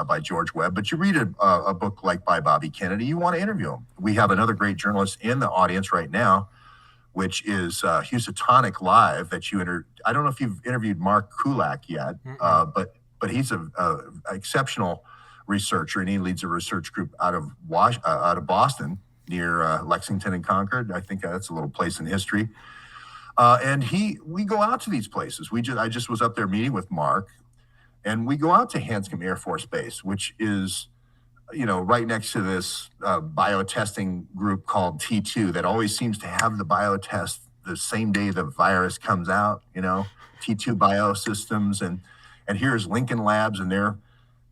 by George Webb, but you read a book like by Bobby Kennedy, you want to interview him. We have another great journalist in the audience right now, which is Housatonic Live that you I don't know if you've interviewed Mark Kulak yet, but he's a exceptional researcher, and he leads a research group out of Boston near Lexington and Concord. I think that's a little place in history. And we go out to these places. I just was up there meeting with Mark, and we go out to Hanscom Air Force Base, which is, right next to this biotesting group called T2 that always seems to have the biotest the same day the virus comes out, T2 Biosystems. And here's Lincoln Labs, and they're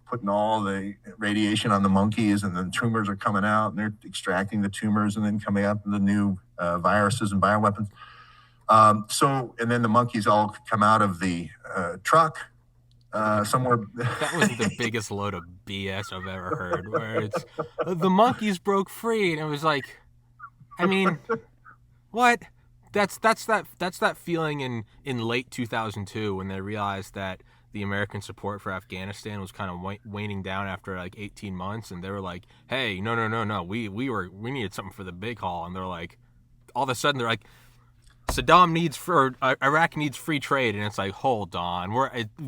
putting all the radiation on the monkeys, and then tumors are coming out, and they're extracting the tumors and then coming out the new viruses and bioweapons. And then the monkeys all come out of the truck somewhere. That was the biggest load of BS I've ever heard, where it's the monkeys broke free, and it was like, I mean, what? That's that feeling in late 2002 when they realized that the American support for Afghanistan was kind of waning down after like 18 months, and they were like, hey, no, we needed something for the big haul, and they're like, all of a sudden they're like, Iraq needs free trade, and it's like, hold on,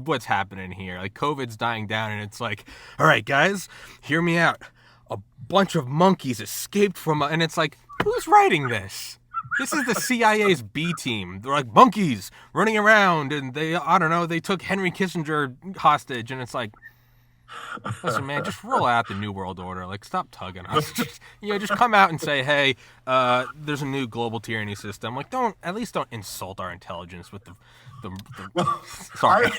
what's happening here? Like, COVID's dying down, and it's like, all right, guys, hear me out. A bunch of monkeys escaped from, and it's like, who's writing this? This is the CIA's B team. They're like monkeys running around, and they took Henry Kissinger hostage, and it's like, listen, man, just roll out the New World Order. Like, stop tugging us. Just come out and say, hey, there's a new global tyranny system. Like, don't insult our intelligence with the sorry.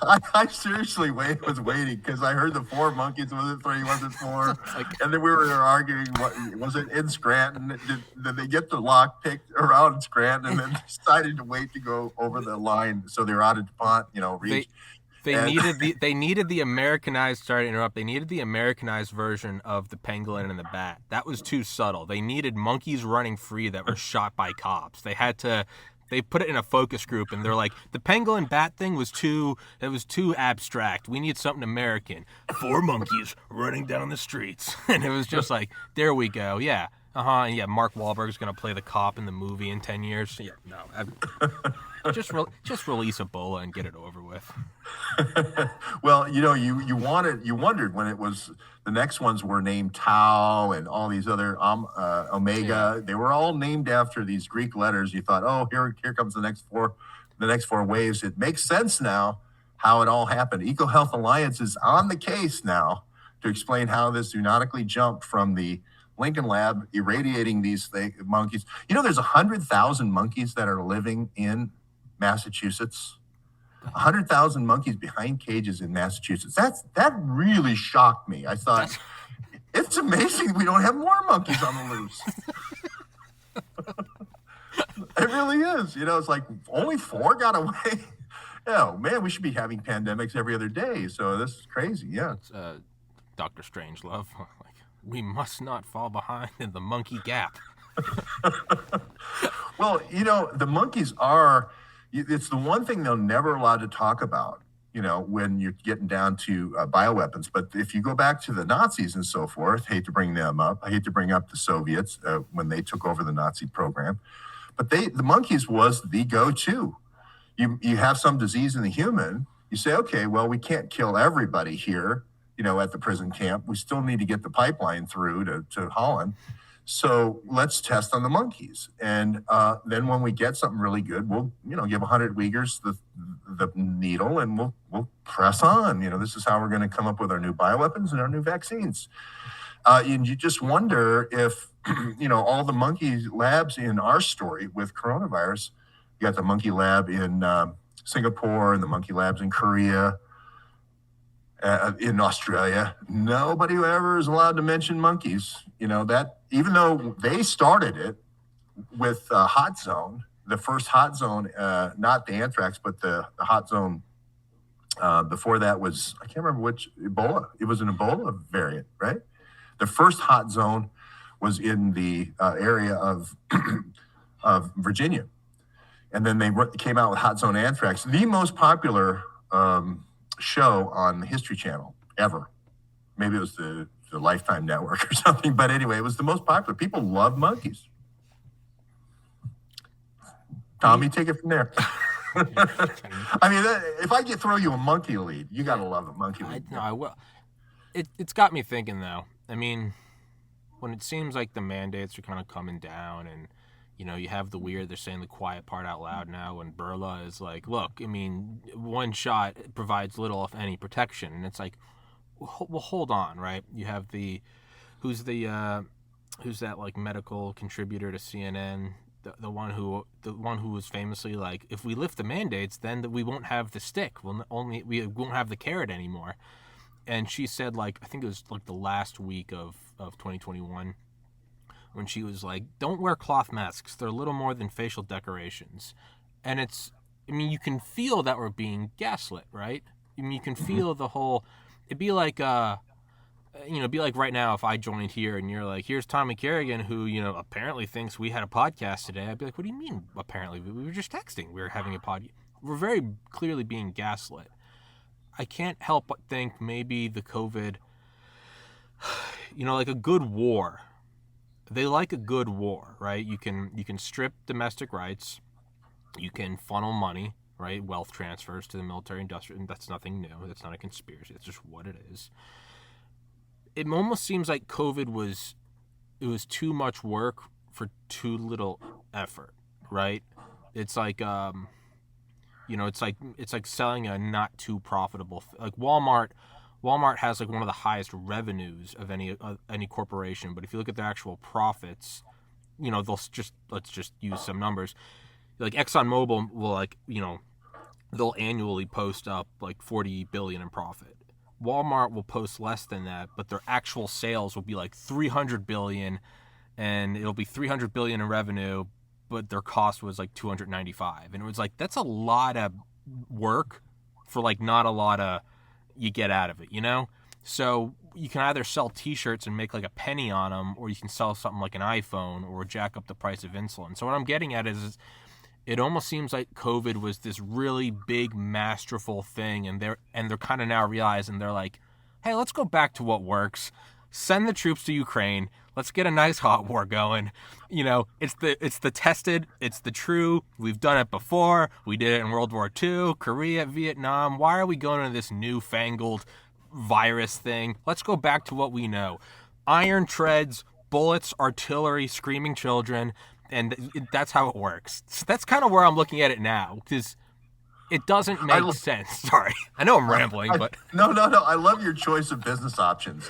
I seriously was waiting because I heard the 4 monkeys. Was it 3? Was it 4? And then we were arguing, was it in Scranton? Did they get the lock picked around Scranton and then decided to wait to go over the line? So they're out of DuPont, reach. They needed the Americanized. Sorry to interrupt. They needed the Americanized version of the pangolin and the bat. That was too subtle. They needed monkeys running free that were shot by cops. They put it in a focus group, and they're like, the pangolin bat thing was too abstract. We need something American. 4 monkeys running down the streets, and it was just like, there we go. Yeah. Yeah, Mark Wahlberg's going to play the cop in the movie in 10 years. Yeah, no. Just release Ebola and get it over with. Well, you wondered when it was, the next ones were named Tau and all these other Omega. Yeah. They were all named after these Greek letters. You thought, oh, here comes the next four waves. It makes sense now how it all happened. EcoHealth Alliance is on the case now to explain how this zoonotically jumped from the Lincoln Lab irradiating these monkeys. There's 100,000 monkeys that are living in Massachusetts. 100,000 monkeys behind cages in Massachusetts. That really shocked me. I thought, it's amazing we don't have more monkeys on the loose. It really is. It's like only 4 got away. Oh man, we should be having pandemics every other day. So this is crazy. Yeah. It's Dr. Strangelove. We must not fall behind in the monkey gap. Well, the monkeys are, it's the one thing they're never allowed to talk about, when you're getting down to bioweapons. But if you go back to the Nazis and so forth, hate to bring them up. I hate to bring up the Soviets when they took over the Nazi program. But the monkeys was the go-to. You have some disease in the human, you say, okay, well, we can't kill everybody here, at the prison camp. We still need to get the pipeline through to Holland. So let's test on the monkeys. And then when we get something really good, we'll, give 100 Uyghurs the needle, and we'll press on. This is how we're going to come up with our new bioweapons and our new vaccines. And you just wonder if, all the monkey labs in our story with coronavirus, you got the monkey lab in Singapore and the monkey labs in Korea, in Australia, nobody ever is allowed to mention monkeys. That even though they started it with Hot Zone, the first Hot Zone, not the anthrax, but the Hot Zone before that was, I can't remember which, Ebola. It was an Ebola variant, right? The first Hot Zone was in the area of Virginia. And then they came out with Hot Zone Anthrax, the most popular show on the History Channel ever. Maybe it was the Lifetime Network or something. But anyway, it was the most popular. People love monkeys. Tommy, take it from there. I mean, if I throw you a monkey lead, you got to love a monkey lead. No, I will. It's got me thinking, though. I mean, when it seems like the mandates are kind of coming down and, you have the weird, they're saying the quiet part out loud now, and Burla is like, look, I mean, one shot provides little, if any, protection. And it's like, well, hold on, right? You have who's that, like, medical contributor to CNN? The one who was famously like, if we lift the mandates, then we won't have the stick. We won't have the carrot anymore. And she said, like, I think it was like the last week of 2021, when she was like, don't wear cloth masks. They're little more than facial decorations. And you can feel that we're being gaslit, right? I mean, you can feel the whole, it'd be like right now if I joined here and you're like, here's Tommy Carrigan, who, apparently thinks we had a podcast today. I'd be like, what do you mean apparently? We were just texting. We were having a podcast. We're very clearly being gaslit. I can't help but think maybe the COVID, like a good war. They like a good war, right? You can strip domestic rights. You can funnel money, right? Wealth transfers to the military industrial. And that's nothing new. That's not a conspiracy. That's just what it is. It almost seems like COVID was too much work for too little effort, right? It's like it's like selling a not too profitable, like Walmart has like one of the highest revenues of any corporation, but if you look at their actual profits, let's just use some numbers. Like ExxonMobil will they'll annually post up like 40 billion in profit. Walmart will post less than that, but their actual sales will be like 300 billion, and it'll be 300 billion in revenue, but their cost was like 295. And it was like, that's a lot of work for like not a lot of you get out of it, So you can either sell t-shirts and make like a penny on them, or you can sell something like an iPhone or jack up the price of insulin. So what I'm getting at is it almost seems like COVID was this really big, masterful thing, and they're kind of now realizing, they're like, hey, let's go back to what works. Send the troops to Ukraine. Let's get a nice hot war going. It's the tested, it's the true. We've done it before. We did it in World War II, Korea, Vietnam. Why are we going to this newfangled virus thing? Let's go back to what we know. Iron treads, bullets, artillery, screaming children. And that's how it works. So that's kind of where I'm looking at it now, because it doesn't make sense. Sorry, I know I'm rambling, but no. I love your choice of business options.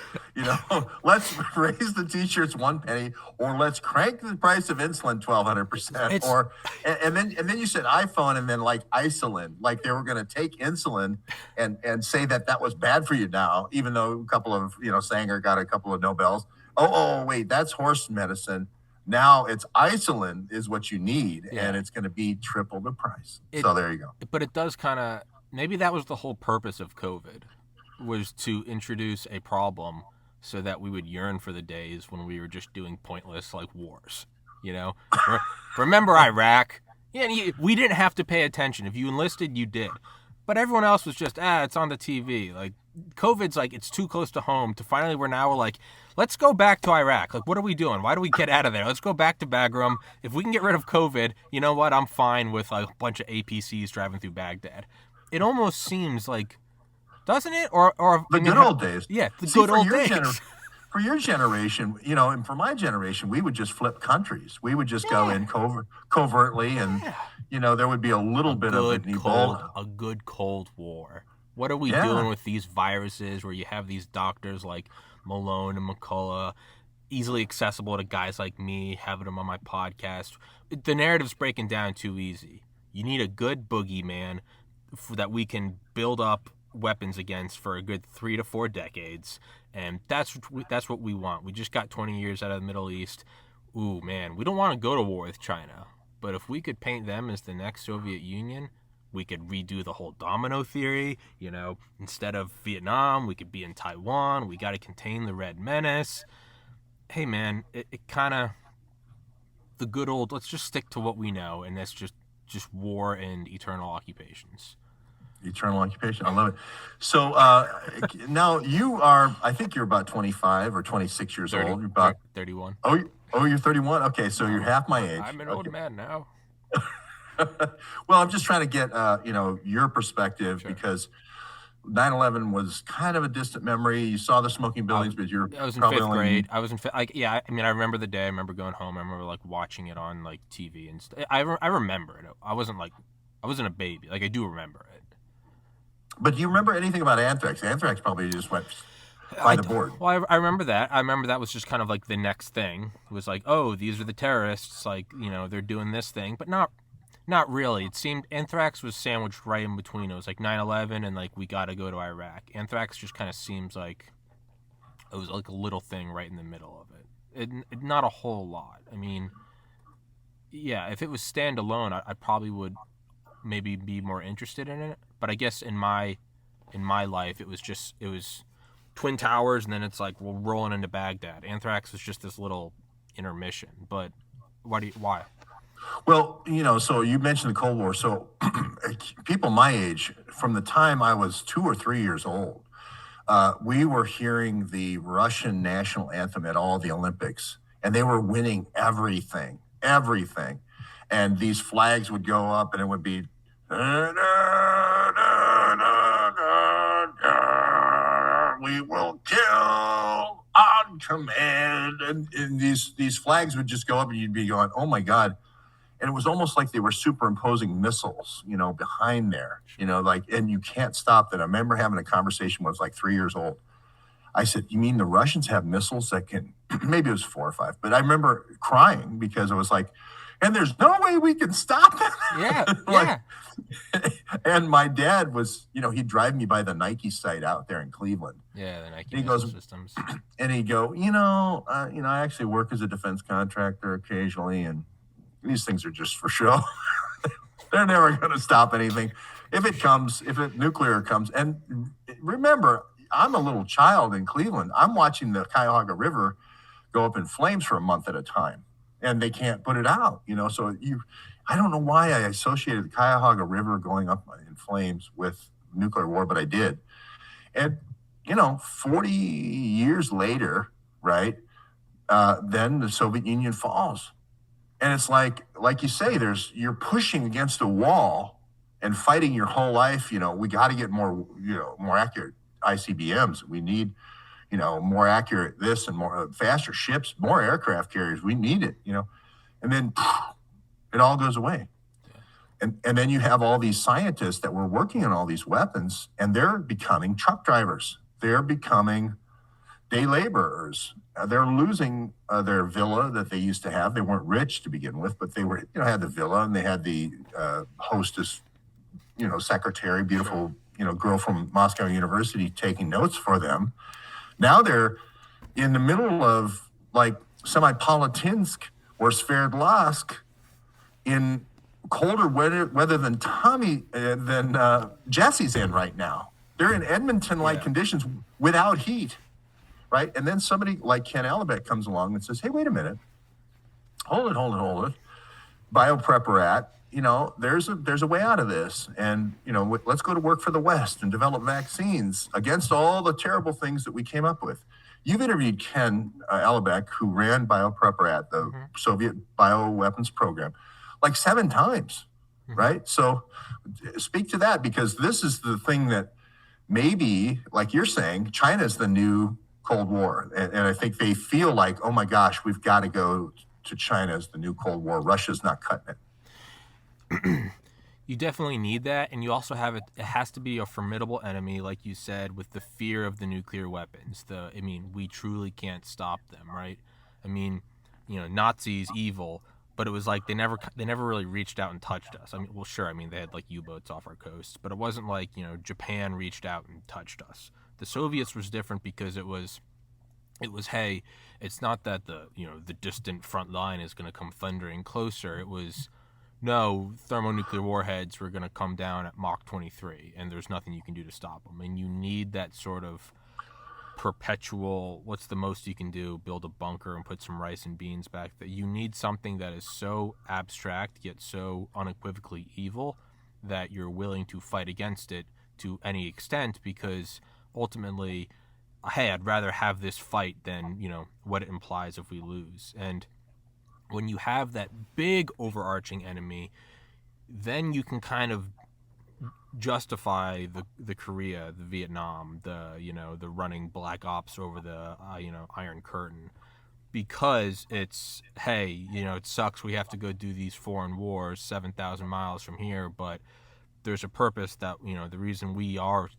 Let's raise the t-shirts 1 penny, or let's crank the price of insulin 1,200%, or and then you said iPhone, and then like insulin, like they were going to take insulin and say that was bad for you now, even though a couple of Sanger got a couple of Nobels. Oh wait, that's horse medicine. Now it's insulin is what you need, and it's going to be triple the price. So there you go. But it does kind of, maybe that was the whole purpose of COVID, was to introduce a problem so that we would yearn for the days when we were just doing pointless like wars. Remember Iraq? Yeah, we didn't have to pay attention. If you enlisted, you did. But everyone else was just, it's on the TV. Like, COVID's like, it's too close to home to finally we're like, let's go back to Iraq. Like, what are we doing? Why do we get out of there? Let's go back to Bagram. If we can get rid of COVID, you know what? I'm fine with like a bunch of APCs driving through Baghdad. It almost seems like, doesn't it? Or the good old days. Yeah, good old days. For your generation, and for my generation, we would just flip countries. We would just go in covertly, and there would be a little bit of a good Cold War. What are we doing with these viruses where you have these doctors like Malone and McCullough, easily accessible to guys like me, having them on my podcast? The narrative's breaking down too easy. You need a good boogeyman that we can build up weapons against for a good 3 to 4 decades, and that's what we want. We just got 20 years out of the Middle East. Ooh, man, we don't want to go to war with China, but if we could paint them as the next Soviet Union, we could redo the whole domino theory. Instead of Vietnam, we could be in Taiwan. We got to contain the Red Menace. Hey, man, it kind of, the good old, let's just stick to what we know, and that's just war and eternal occupations. Eternal occupation. I love it. So now I think you're about 25 or 26 years 30, old. You're about 31. Oh, you're 31. Okay, so you're half my age. I'm an Okay. old man now. Well, I'm just trying to get your perspective, Sure. because 9/11 was kind of a distant memory. You saw the smoking buildings, but you're I was in probably fifth only grade. I was in fifth. Like, yeah, I mean, I remember the day. I remember going home. I remember like watching it on like TV and stuff. I remember it. I wasn't a baby. Like, I do remember it. But do you remember anything about anthrax? Anthrax probably just went by the board. Well, I remember that. I remember that was just kind of like the next thing. It was like, oh, these are the terrorists. Like, they're doing this thing, but not really. It seemed anthrax was sandwiched right in between. It was like 9/11 and like we got to go to Iraq. Anthrax just kind of seems like it was like a little thing right in the middle of it. Not a whole lot. I mean, yeah, if it was standalone, I probably would maybe be more interested in it. But I guess in my life, it was Twin Towers, and then it's like we're rolling into Baghdad. Anthrax was just this little intermission. But why? Well, so you mentioned the Cold War. So people my age, from the time I was 2 or 3 years old, we were hearing the Russian national anthem at all the Olympics, and they were winning everything. And these flags would go up, and it would be, we will kill on command. And these flags would just go up, and you'd be going, oh my God. And it was almost like they were superimposing missiles, behind there, and you can't stop that. I remember having a conversation when I was like 3 years old. I said, you mean the Russians have missiles that can, maybe it was 4 or 5, but I remember crying because I was like, and there's no way we can stop them. Yeah. And my dad was, he'd drive me by the Nike site out there in Cleveland. Yeah, the Nike he goes, systems. And he'd go, I actually work as a defense contractor occasionally, and these things are just for show. They're never going to stop anything. If nuclear comes, and remember, I'm a little child in Cleveland. I'm watching the Cuyahoga River go up in flames for a month at a time, and they can't put it out. So I don't know why I associated the Cuyahoga River going up in flames with nuclear war, but I did. And 40 years later, right? Then the Soviet Union falls. And it's like you say, you're pushing against a wall and fighting your whole life. We got to get more accurate ICBMs. We need, more accurate this and more faster ships, more aircraft carriers. We need it, and then it all goes away. Yeah. And then you have all these scientists that were working on all these weapons, and they're becoming truck drivers. They're becoming day laborers. They're losing their villa that they used to have. They weren't rich to begin with, but they were, had the villa, and they had the hostess, secretary, beautiful, girl from Moscow University taking notes for them. Now they're in the middle of like Semipalatinsk or Sverdlovsk in colder weather than Jesse's in right now. They're in Edmonton-like conditions without heat. Right. And then somebody like Ken Alabek comes along and says, hey, wait a minute. Hold it. Biopreparat, there's a way out of this. And, let's go to work for the West and develop vaccines against all the terrible things that we came up with. You've interviewed Ken Alabek, who ran Biopreparat, the Soviet bioweapons program, like 7 times. Right. So speak to that, because this is the thing that maybe, like you're saying, China's the new Cold War. And I think they feel like, oh my gosh, we've got to go to China as the new Cold War. Russia's not cutting it. You definitely need that. And you also have it has to be a formidable enemy, like you said, with the fear of the nuclear weapons. We truly can't stop them, right? Nazis evil, but it was like they never really reached out and touched us. They had like U-boats off our coast, but it wasn't like, Japan reached out and touched us. The Soviets was different because it was, hey, it's not that the distant front line is going to come thundering closer. It was, no, thermonuclear warheads were going to come down at Mach 23, and there's nothing you can do to stop them. And you need that sort of perpetual, what's the most you can do? Build a bunker and put some rice and beans back there. You need something that is so abstract yet so unequivocally evil that you're willing to fight against it to any extent, because ultimately, hey, I'd rather have this fight than, what it implies if we lose. And when you have that big overarching enemy, then you can kind of justify the Korea, the Vietnam, the running black ops over the Iron Curtain, because it's, hey, it sucks we have to go do these foreign wars 7,000 miles from here, but there's a purpose that, the reason we are,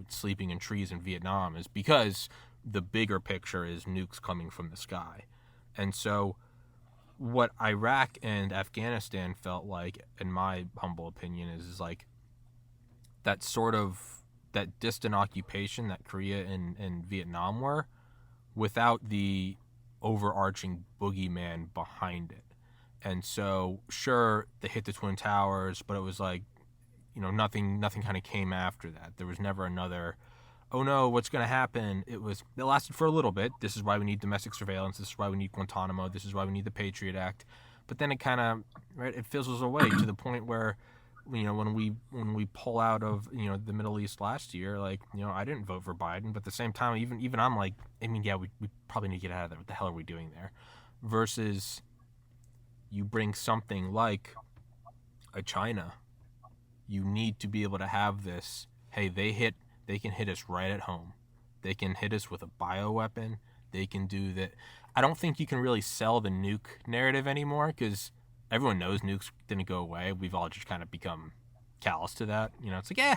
sleeping in trees in Vietnam is because the bigger picture is nukes coming from the sky. And so what Iraq and Afghanistan felt like, in my humble opinion, is like that sort of that distant occupation that Korea and Vietnam were, without the overarching boogeyman behind it. And so, sure, they hit the Twin Towers, but it was like, nothing kind of came after that. There was never another, oh no, what's going to happen? It lasted for a little bit. This is why we need domestic surveillance. This is why we need Guantanamo. This is why we need the Patriot Act. But then it kind of, right, it fizzles away to the point where, when we pull out of, the Middle East last year, like, I didn't vote for Biden, but at the same time, even I'm like, yeah, we probably need to get out of there. What the hell are we doing there? Versus you bring something like a China. You need to be able to have this, hey, they can hit us right at home. They can hit us with a bioweapon. They can do that. I don't think you can really sell the nuke narrative anymore, because everyone knows nukes didn't go away. We've all just kind of become callous to that. It's like, yeah,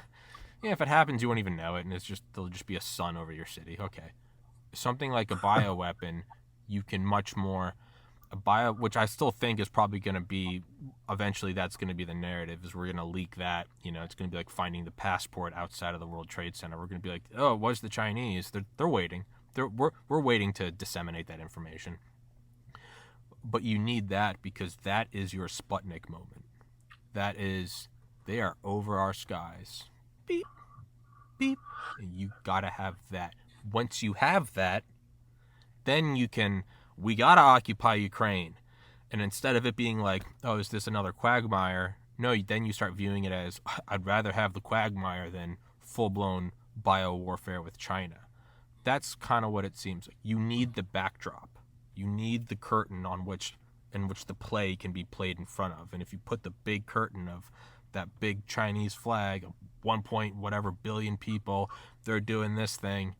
if it happens, you won't even know it, and there'll just be a sun over your city. Okay. Something like a bioweapon, you can much more, which I still think is probably going to be, eventually that's going to be the narrative, is we're going to leak that, it's going to be like finding the passport outside of the World Trade Center. We're going to be like, oh, it was the Chinese. They're waiting. We're waiting to disseminate that information. But you need that, because that is your Sputnik moment. That is, they are over our skies. Beep, beep. And you got to have that. Once you have that, then we got to occupy Ukraine. And instead of it being like, oh, is this another quagmire? No, then you start viewing it as, I'd rather have the quagmire than full-blown bio-warfare with China. That's kind of what it seems like. You need the backdrop. You need the curtain in which the play can be played in front of. And if you put the big curtain of that big Chinese flag, 1 point whatever billion people, they're doing this thing,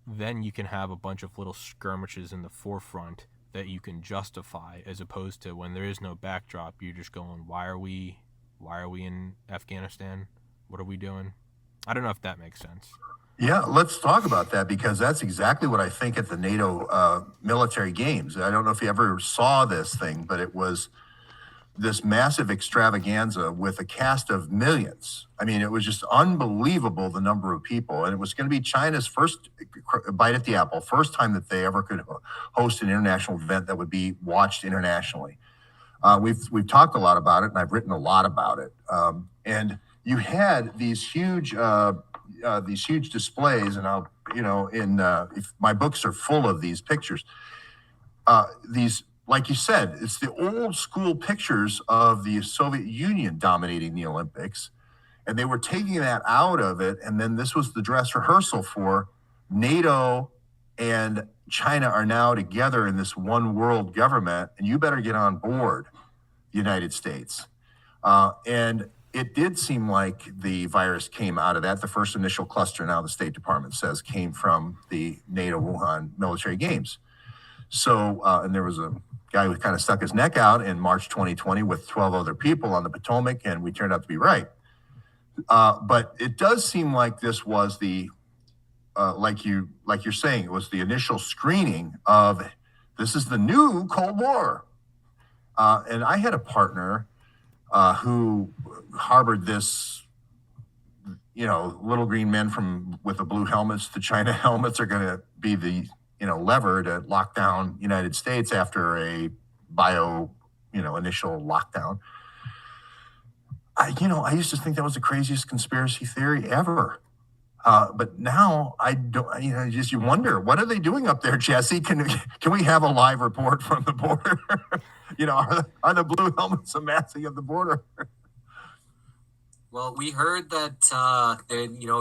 then you can have a bunch of little skirmishes in the forefront that you can justify, as opposed to when there is no backdrop, you're just going, why are we in Afghanistan? What are we doing? I don't know if that makes sense. Yeah, let's talk about that, because that's exactly what I think at the NATO military games. I don't know if you ever saw this thing, but it was this massive extravaganza with a cast of millions. I mean, it was just unbelievable, the number of people. And it was going to be China's first bite at the apple, first time that they ever could host an international event that would be watched internationally. We've talked a lot about it, and I've written a lot about it. And you had these huge displays, and I'll, if my books are full of these pictures, like you said, it's the old school pictures of the Soviet Union dominating the Olympics, and they were taking that out of it. And then this was the dress rehearsal for NATO and China are now together in this one world government, and you better get on board, United States. And it did seem like the virus came out of that. The first initial cluster, now the State Department says, came from the NATO Wuhan military games. So, and there was a guy who kind of stuck his neck out in March 2020 with 12 other people on the Potomac, and we turned out to be right. But it does seem like this was the, like you're saying, it was the initial screening of, this is the new Cold War. And I had a partner who harbored this, little green men with the blue helmets. The China helmets are going to be the, lever to lock down United States after a initial lockdown. I used to think that was the craziest conspiracy theory ever. But now I don't, you wonder, what are they doing up there, Jesse? Can we have a live report from the border? Are the blue helmets amassing at the border? Well, we heard that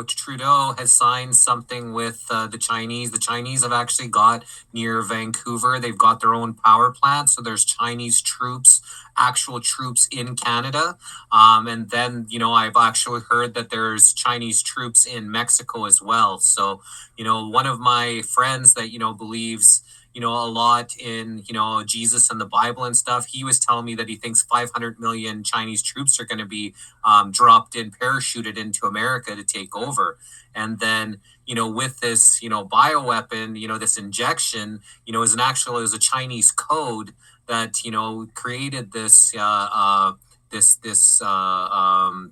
Trudeau has signed something with the Chinese. The Chinese have actually got near Vancouver. They've got their own power plant, so there's Chinese troops, actual troops in Canada. And then I've actually heard that there's Chinese troops in Mexico as well. So one of my friends that believes a lot in, Jesus and the Bible and stuff. He was telling me that he thinks 500 million Chinese troops are going to be dropped in, parachuted into America to take over. And then, with this, bioweapon, this injection, is a Chinese code that, created this,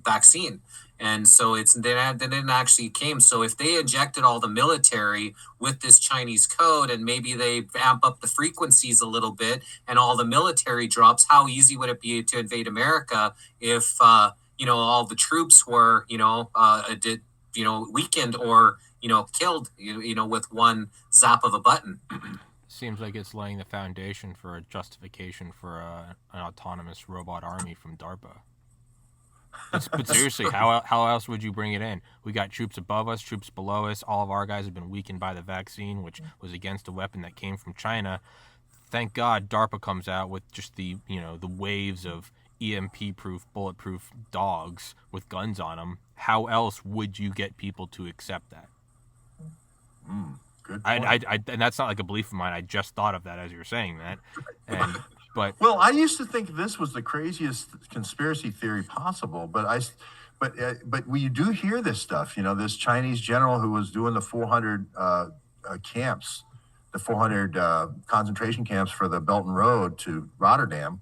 vaccine. And so they didn't actually came. So if they injected all the military with this Chinese code and maybe they amp up the frequencies a little bit and all the military drops, how easy would it be to invade America if all the troops were weakened or killed with one zap of a button? Seems like it's laying the foundation for a justification for an autonomous robot army from DARPA. But seriously, how else would you bring it in? We got troops above us, troops below us. All of our guys have been weakened by the vaccine, which was against a weapon that came from China. Thank God DARPA comes out with just the waves of EMP-proof, bulletproof dogs with guns on them. How else would you get people to accept that? Good point. And that's not like a belief of mine. I just thought of that as you were saying that. But well, I used to think this was the craziest conspiracy theory possible, but we do hear this stuff. This Chinese general who was doing the 400 camps, the 400 concentration camps for the Belt and Road to Rotterdam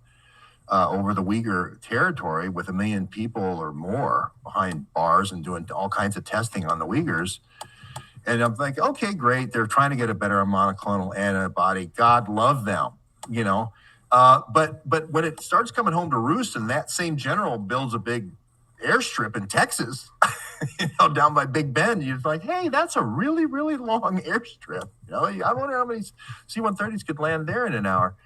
over the Uyghur territory with 1 million people or more behind bars and doing all kinds of testing on the Uyghurs. And I'm like, okay, great. They're trying to get a better monoclonal antibody. God love them, But when it starts coming home to roost and that same general builds a big airstrip in Texas, down by Big Bend, you're like, hey, that's a really, really long airstrip. I wonder how many C-130s could land there in an hour.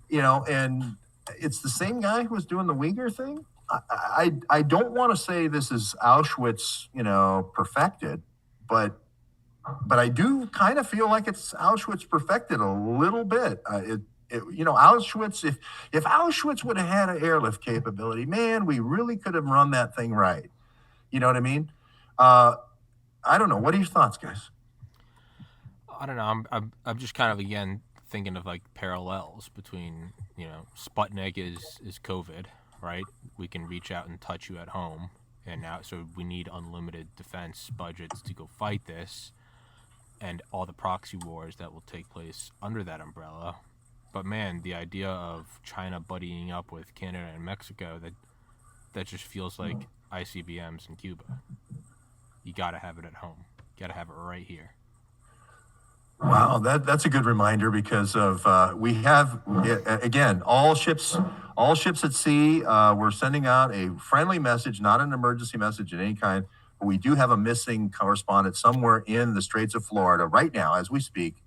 And it's the same guy who was doing the Uyghur thing. I don't want to say this is Auschwitz, perfected, but I do kind of feel like it's Auschwitz perfected a little bit. Auschwitz, if Auschwitz would have had an airlift capability, man, we really could have run that thing right. You know what I mean? I don't know. What are your thoughts, guys? I don't know. I'm just kind of, again, thinking of like parallels between, Sputnik is COVID, right? We can reach out and touch you at home. And now, so we need unlimited defense budgets to go fight this and all the proxy wars that will take place under that umbrella. But man, the idea of China buddying up with Canada and Mexico, that just feels like ICBMs in Cuba. You got to have it at home. You got to have it right here. Wow, that's a good reminder because of we have again all ships at sea. We're sending out a friendly message, not an emergency message of any kind. But we do have a missing correspondent somewhere in the Straits of Florida right now, as we speak.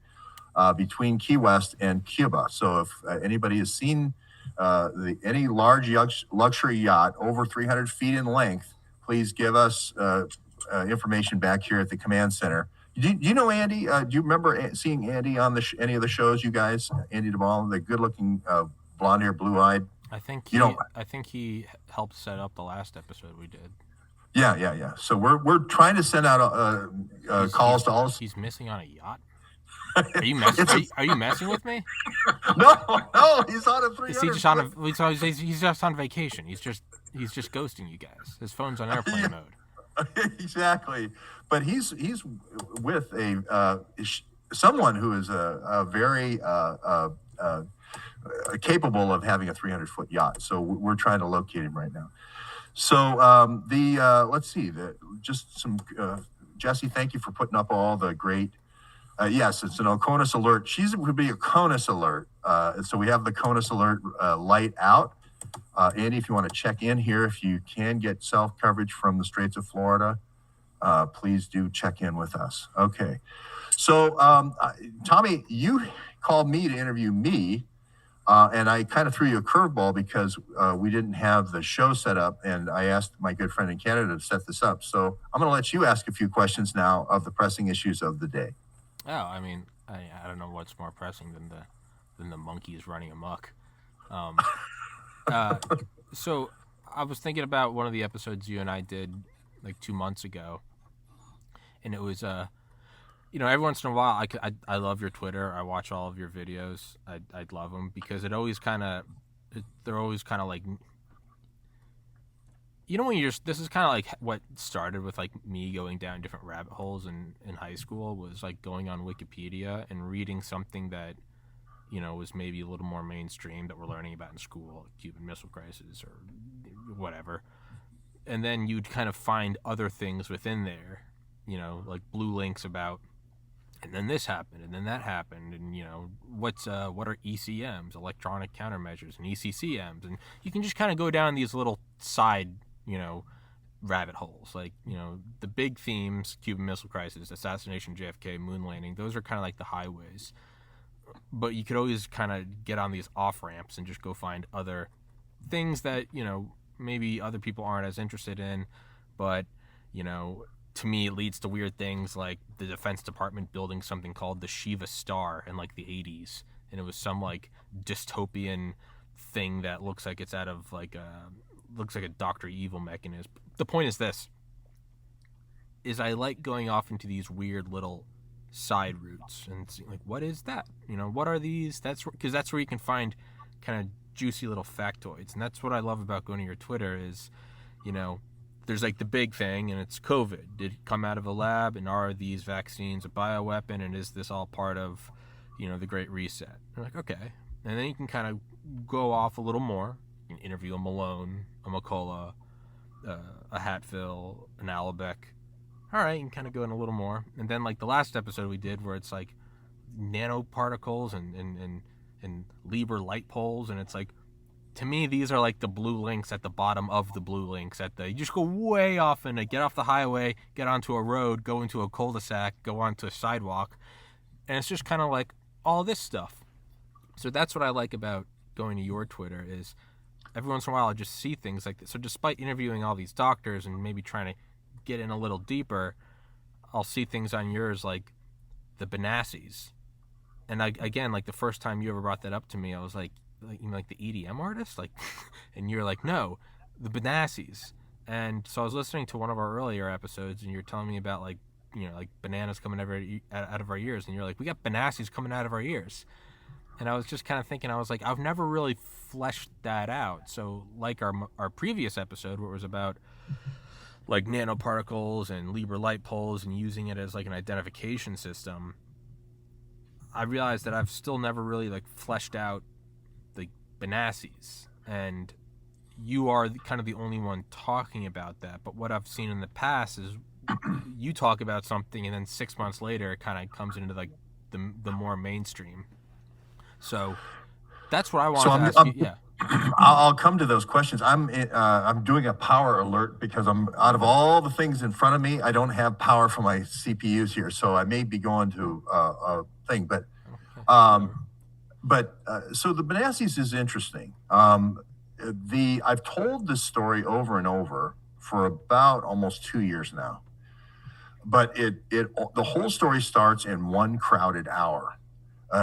Between Key West and Cuba. So if anybody has seen any large luxury yacht over 300 feet in length, please give us information back here at the command center. Do you know Andy? Do you remember seeing Andy on any of the shows, you guys? Andy DeBall, the good-looking blonde hair, blue-eyed. I think he helped set up the last episode we did. Yeah. So we're trying to send out calls to all. He's missing on a yacht. Are you messing with me? No, he's on a 300. He's just on vacation. He's just ghosting you guys. His phone's on airplane mode. Exactly, but he's with someone who is a very capable of having a 300-foot yacht. So we're trying to locate him right now. So let's see, just some Jesse. Thank you for putting up all the great. Yes, it's an CONUS alert. She's would be a CONUS alert. So we have the CONUS alert light out. Andy, if you want to check in here, if you can get self coverage from the Straits of Florida, please do check in with us. Okay. So Tommy, you called me to interview me And I kind of threw you a curveball because we didn't have the show set up, and I asked my good friend in Canada to set this up. So I'm going to let you ask a few questions now of the pressing issues of the day. Oh, I mean, I don't know what's more pressing than the monkeys running amok. So I was thinking about one of the episodes you and I did like 2 months ago, and it was every once in a while I love your Twitter. I watch all of your videos. I'd love them because they're always kind of like, when this is kind of like what started with like me going down different rabbit holes in high school, was like going on Wikipedia and reading something that was maybe a little more mainstream that we're learning about in school, like Cuban Missile Crisis or whatever, and then you'd kind of find other things within there, like blue links about, and then this happened, and then that happened, and what are ECMs, electronic countermeasures, and ECCMs, and you can just kind of go down these little side rabbit holes, like the big themes: Cuban Missile Crisis, assassination, JFK, moon landing. Those are kind of like the highways, but you could always kind of get on these off ramps and just go find other things that maybe other people aren't as interested in, but to me it leads to weird things like the Defense Department building something called the Shiva Star in like the 80s, and it was some like dystopian thing that looks like it's out of like a Dr. Evil mechanism. The point is this: I like going off into these weird little side routes and see, like, what is that? What are these? Because that's where you can find kind of juicy little factoids, and that's what I love about going to your Twitter is, there's like the big thing, and it's COVID. Did it come out of a lab, and are these vaccines a bioweapon, and is this all part of, the Great Reset? You're like, okay, and then you can kind of go off a little more. You can interview a Malone, a McCullough, a Hatfill, an Alabeck. All right, you can kind of go in a little more, and then like the last episode we did, where it's like nanoparticles and Lieber light poles, and it's like, to me, these are like the blue links at the bottom of the blue links. You just go way off and get off the highway, get onto a road, go into a cul-de-sac, go onto a sidewalk, and it's just kind of like all this stuff. So that's what I like about going to your Twitter is every once in a while I just see things like this. So despite interviewing all these doctors and maybe trying to get in a little deeper, I'll see things on yours like the Benassis. And again, like the first time you ever brought that up to me, I was like the EDM artist, like, and you're like, no, the Benassis. And so I was listening to one of our earlier episodes, and you're telling me about like bananas coming out of our ears, and you're like, we got Benassis coming out of our ears. And I was just kind of thinking, I was like, I've never really fleshed that out. So like our previous episode, where it was about like nanoparticles and Lieber light poles and using it as like an identification system, I realized that I've still never really like fleshed out the Benassis, and you are kind of the only one talking about that. But what I've seen in the past is you talk about something, and then 6 months later it kind of comes into like the more mainstream. So that's what I want to ask you. Yeah. I'll come to those questions. I'm doing a power alert because I'm out of all the things in front of me, I don't have power for my CPUs here, so I may be going to a thing. But so the Benassis is interesting. I've told this story over and over for about almost 2 years now, but the whole story starts in one crowded hour.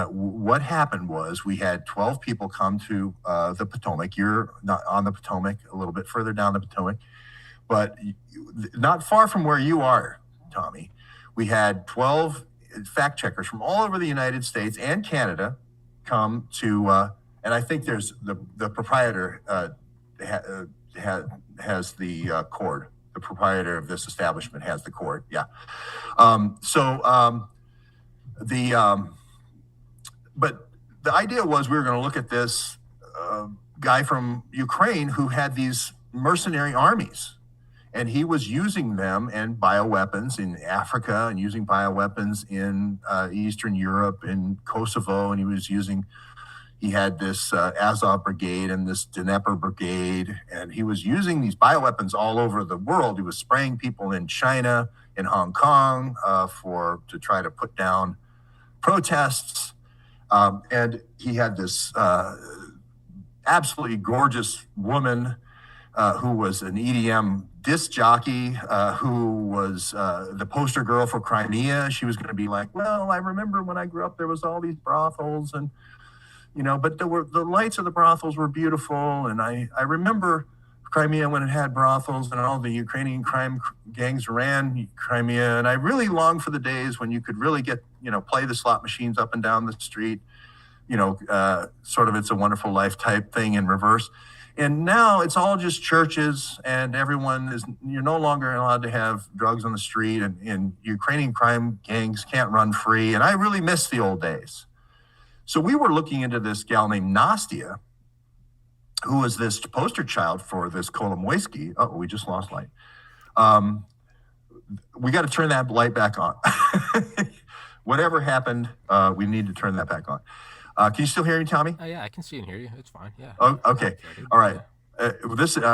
What happened was we had 12 people come to the Potomac. You're not on the Potomac, a little bit further down the Potomac, but not far from where you are, Tommy. We had 12 fact checkers from all over the United States and Canada come to, and I think there's the proprietor has the cord. The proprietor of this establishment has the cord. Yeah. But the idea was we were going to look at this guy from Ukraine who had these mercenary armies, and he was using them and bioweapons in Africa and using bioweapons in Eastern Europe and Kosovo. And he had this Azov Brigade and this Dnieper Brigade, and he was using these bioweapons all over the world. He was spraying people in China, in Hong Kong, to try to put down protests. And he had this absolutely gorgeous woman who was an EDM disc jockey, who was the poster girl for Crimea. She was going to be like, well, I remember when I grew up, there was all these brothels, and but the lights of the brothels were beautiful, and I remember Crimea when it had brothels and all the Ukrainian crime gangs ran Crimea, and I really long for the days when you could really get play the slot machines up and down the street, sort of It's a Wonderful Life type thing in reverse. And now it's all just churches, and you're no longer allowed to have drugs on the street, and Ukrainian crime gangs can't run free. And I really miss the old days. So we were looking into this gal named Nastia, who was this poster child for this Kolomoisky. Oh, we just lost light. We got to turn that light back on. Whatever happened, we need to turn that back on. Can you still hear me, Tommy? Oh, yeah, I can see and hear you. It's fine. Yeah. Oh, okay. All right.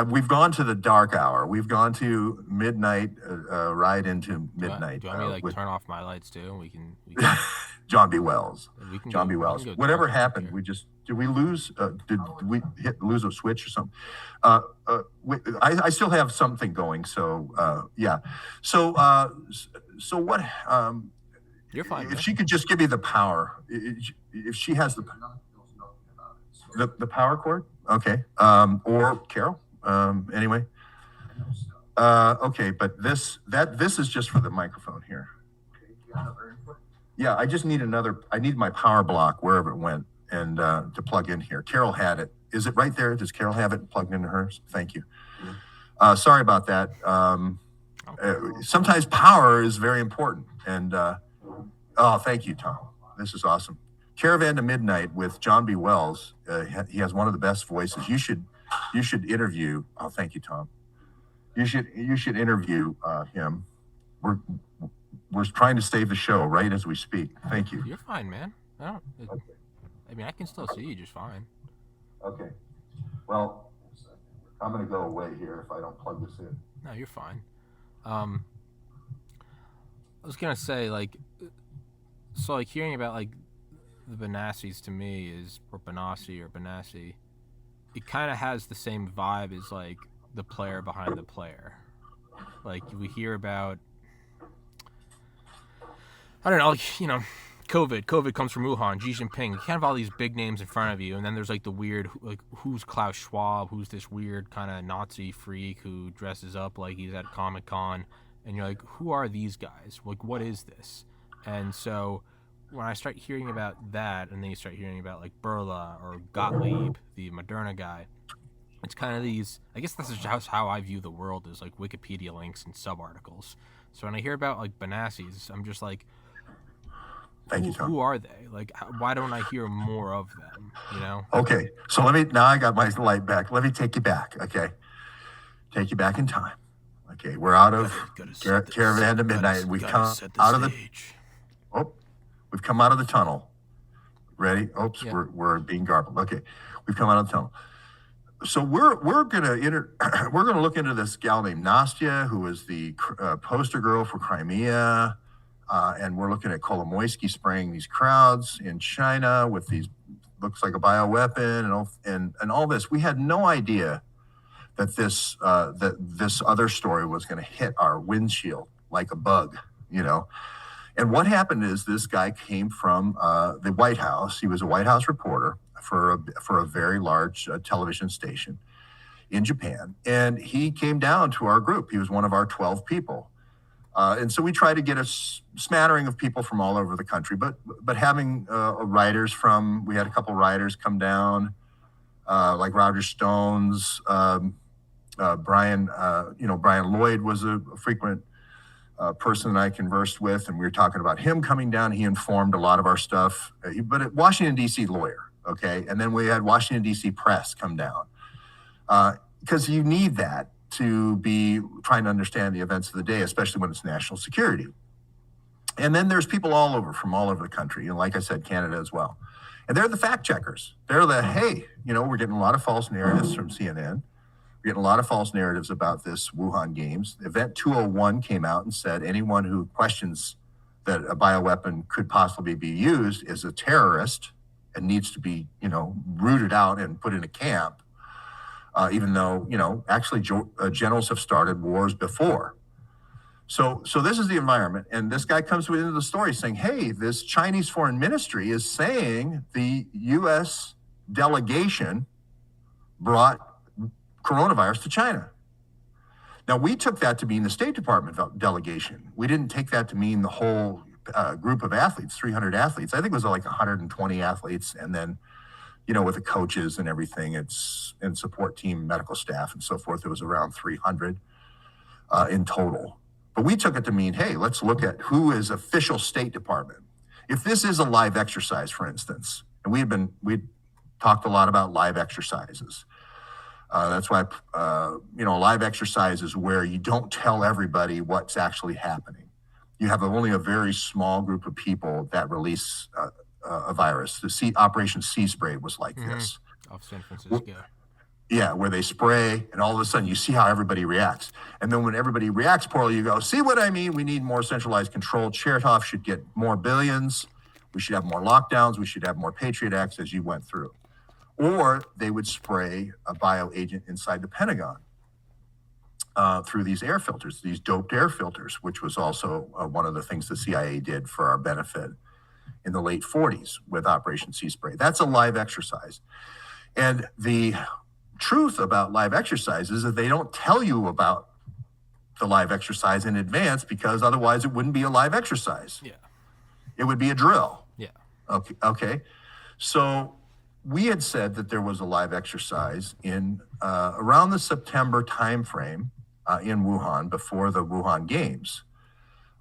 We've gone to the dark hour. We've gone to midnight, right into midnight. Do you want me to turn off my lights too? We can John B. Wells. John B. Wells. Whatever happened, did we lose? Did we lose a switch or something? I still have something going. So yeah. So what? You're fine. If she could just give me the power, if she has the power cord, okay. Or Carol. Anyway. Okay, but this is just for the microphone here. Yeah, I just need I need my power block wherever it went, and to plug in here. Carol had it. Is it right there? Does Carol have it plugged into hers? Thank you. Sorry about that. Sometimes power is very important, and oh, thank you, Tom. This is awesome. Caravan to Midnight with John B. Wells. He has one of the best voices. You should interview. Oh, thank you, Tom. You should interview him. We're trying to save the show right as we speak. Thank you. You're fine, man. I mean, I can still see you just fine. Okay. Well, I'm going to go away here if I don't plug this in. No, you're fine. I was going to say, so hearing about the Benassis to me or Benassi, it kind of has the same vibe as the player behind the player. We hear about, I don't know, COVID comes from Wuhan, Xi Jinping. You kind of have all these big names in front of you, and then there's the weird, who's Klaus Schwab, who's this weird kind of Nazi freak who dresses up like he's at Comic-Con, and you're like, who are these guys? What is this? And so when I start hearing about that, and then you start hearing about Burla or Gottlieb, the Moderna guy, it's kind of these, I guess this is just how I view the world, is Wikipedia links and sub-articles. So when I hear about Benassis, I'm just like, Thank you, Tom. Who are they? Why don't I hear more of them? Okay, so now I got my light back. Let me take you back. Okay, take you back in time. Okay, we're out of Caravan to Midnight, and we've come out of we've come out of the tunnel. Ready? Oops, yeah. We're being garbled. Okay, we've come out of the tunnel. So we're gonna look into this gal named Nastia, who is the poster girl for Crimea. And we're looking at Kolomoisky spraying these crowds in China with these, looks like a bioweapon and all this. We had no idea that this other story was going to hit our windshield like a bug, And what happened is this guy came from the White House. He was a White House reporter for a very large television station in Japan, and he came down to our group. He was one of our 12 people. And so we try to get a smattering of people from all over the country, but having writers we had a couple writers come down, like Roger Stones, Brian Lloyd was a frequent person that I conversed with, and we were talking about him coming down. He informed a lot of our stuff, but at Washington, D.C. lawyer, okay? And then we had Washington, D.C. press come down, because you need that to be trying to understand the events of the day, especially when it's national security. And then there's people from all over the country, and like I said, Canada as well. And they're the fact checkers. They're hey, we're getting a lot of false narratives from CNN. We're getting a lot of false narratives about this Wuhan games. Event 201 came out and said anyone who questions that a bioweapon could possibly be used is a terrorist. and needs to be, rooted out and put in a camp, even though, actually generals have started wars before. So this is the environment. And this guy comes into the story saying, hey, this Chinese foreign ministry is saying the U.S. delegation brought coronavirus to China. Now, we took that to mean the State Department delegation. We didn't take that to mean the whole group of athletes, 300 athletes. I think it was like 120 athletes. And then, with the coaches and everything, and support team, medical staff and so forth, it was around 300 in total. But we took it to mean, hey, let's look at who is official State Department. If this is a live exercise, for instance, and we talked a lot about live exercises. That's why, live exercise is where you don't tell everybody what's actually happening. You have only a very small group of people that release a virus. The Operation Sea Spray was like this. Off San Francisco. Yeah, where they spray, and all of a sudden you see how everybody reacts. And then when everybody reacts poorly, you go, see what I mean? We need more centralized control. Chertoff should get more billions. We should have more lockdowns. We should have more Patriot Acts, as you went through. Or they would spray a bioagent inside the Pentagon through these air filters, these doped air filters, which was also one of the things the CIA did for our benefit in the late 40s with Operation Sea Spray. That's a live exercise. And the truth about live exercise is that they don't tell you about the live exercise in advance, because otherwise it wouldn't be a live exercise. Yeah. It would be a drill. Yeah. Okay. So we had said that there was a live exercise in around the September timeframe in Wuhan before the Wuhan Games.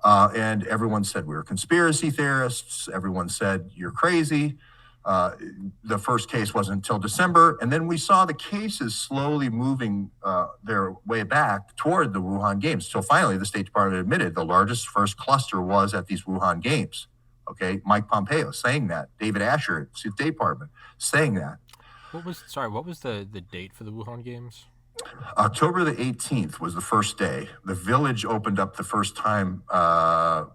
And everyone said we were conspiracy theorists. Everyone said you're crazy. The first case wasn't until December. And then we saw the cases slowly moving their way back toward the Wuhan Games. So finally, the State Department admitted the largest first cluster was at these Wuhan Games. Okay, Mike Pompeo saying that. David Asher at State Department saying that. What was the date for the Wuhan Games? October the 18th was the first day. The village opened up the first time a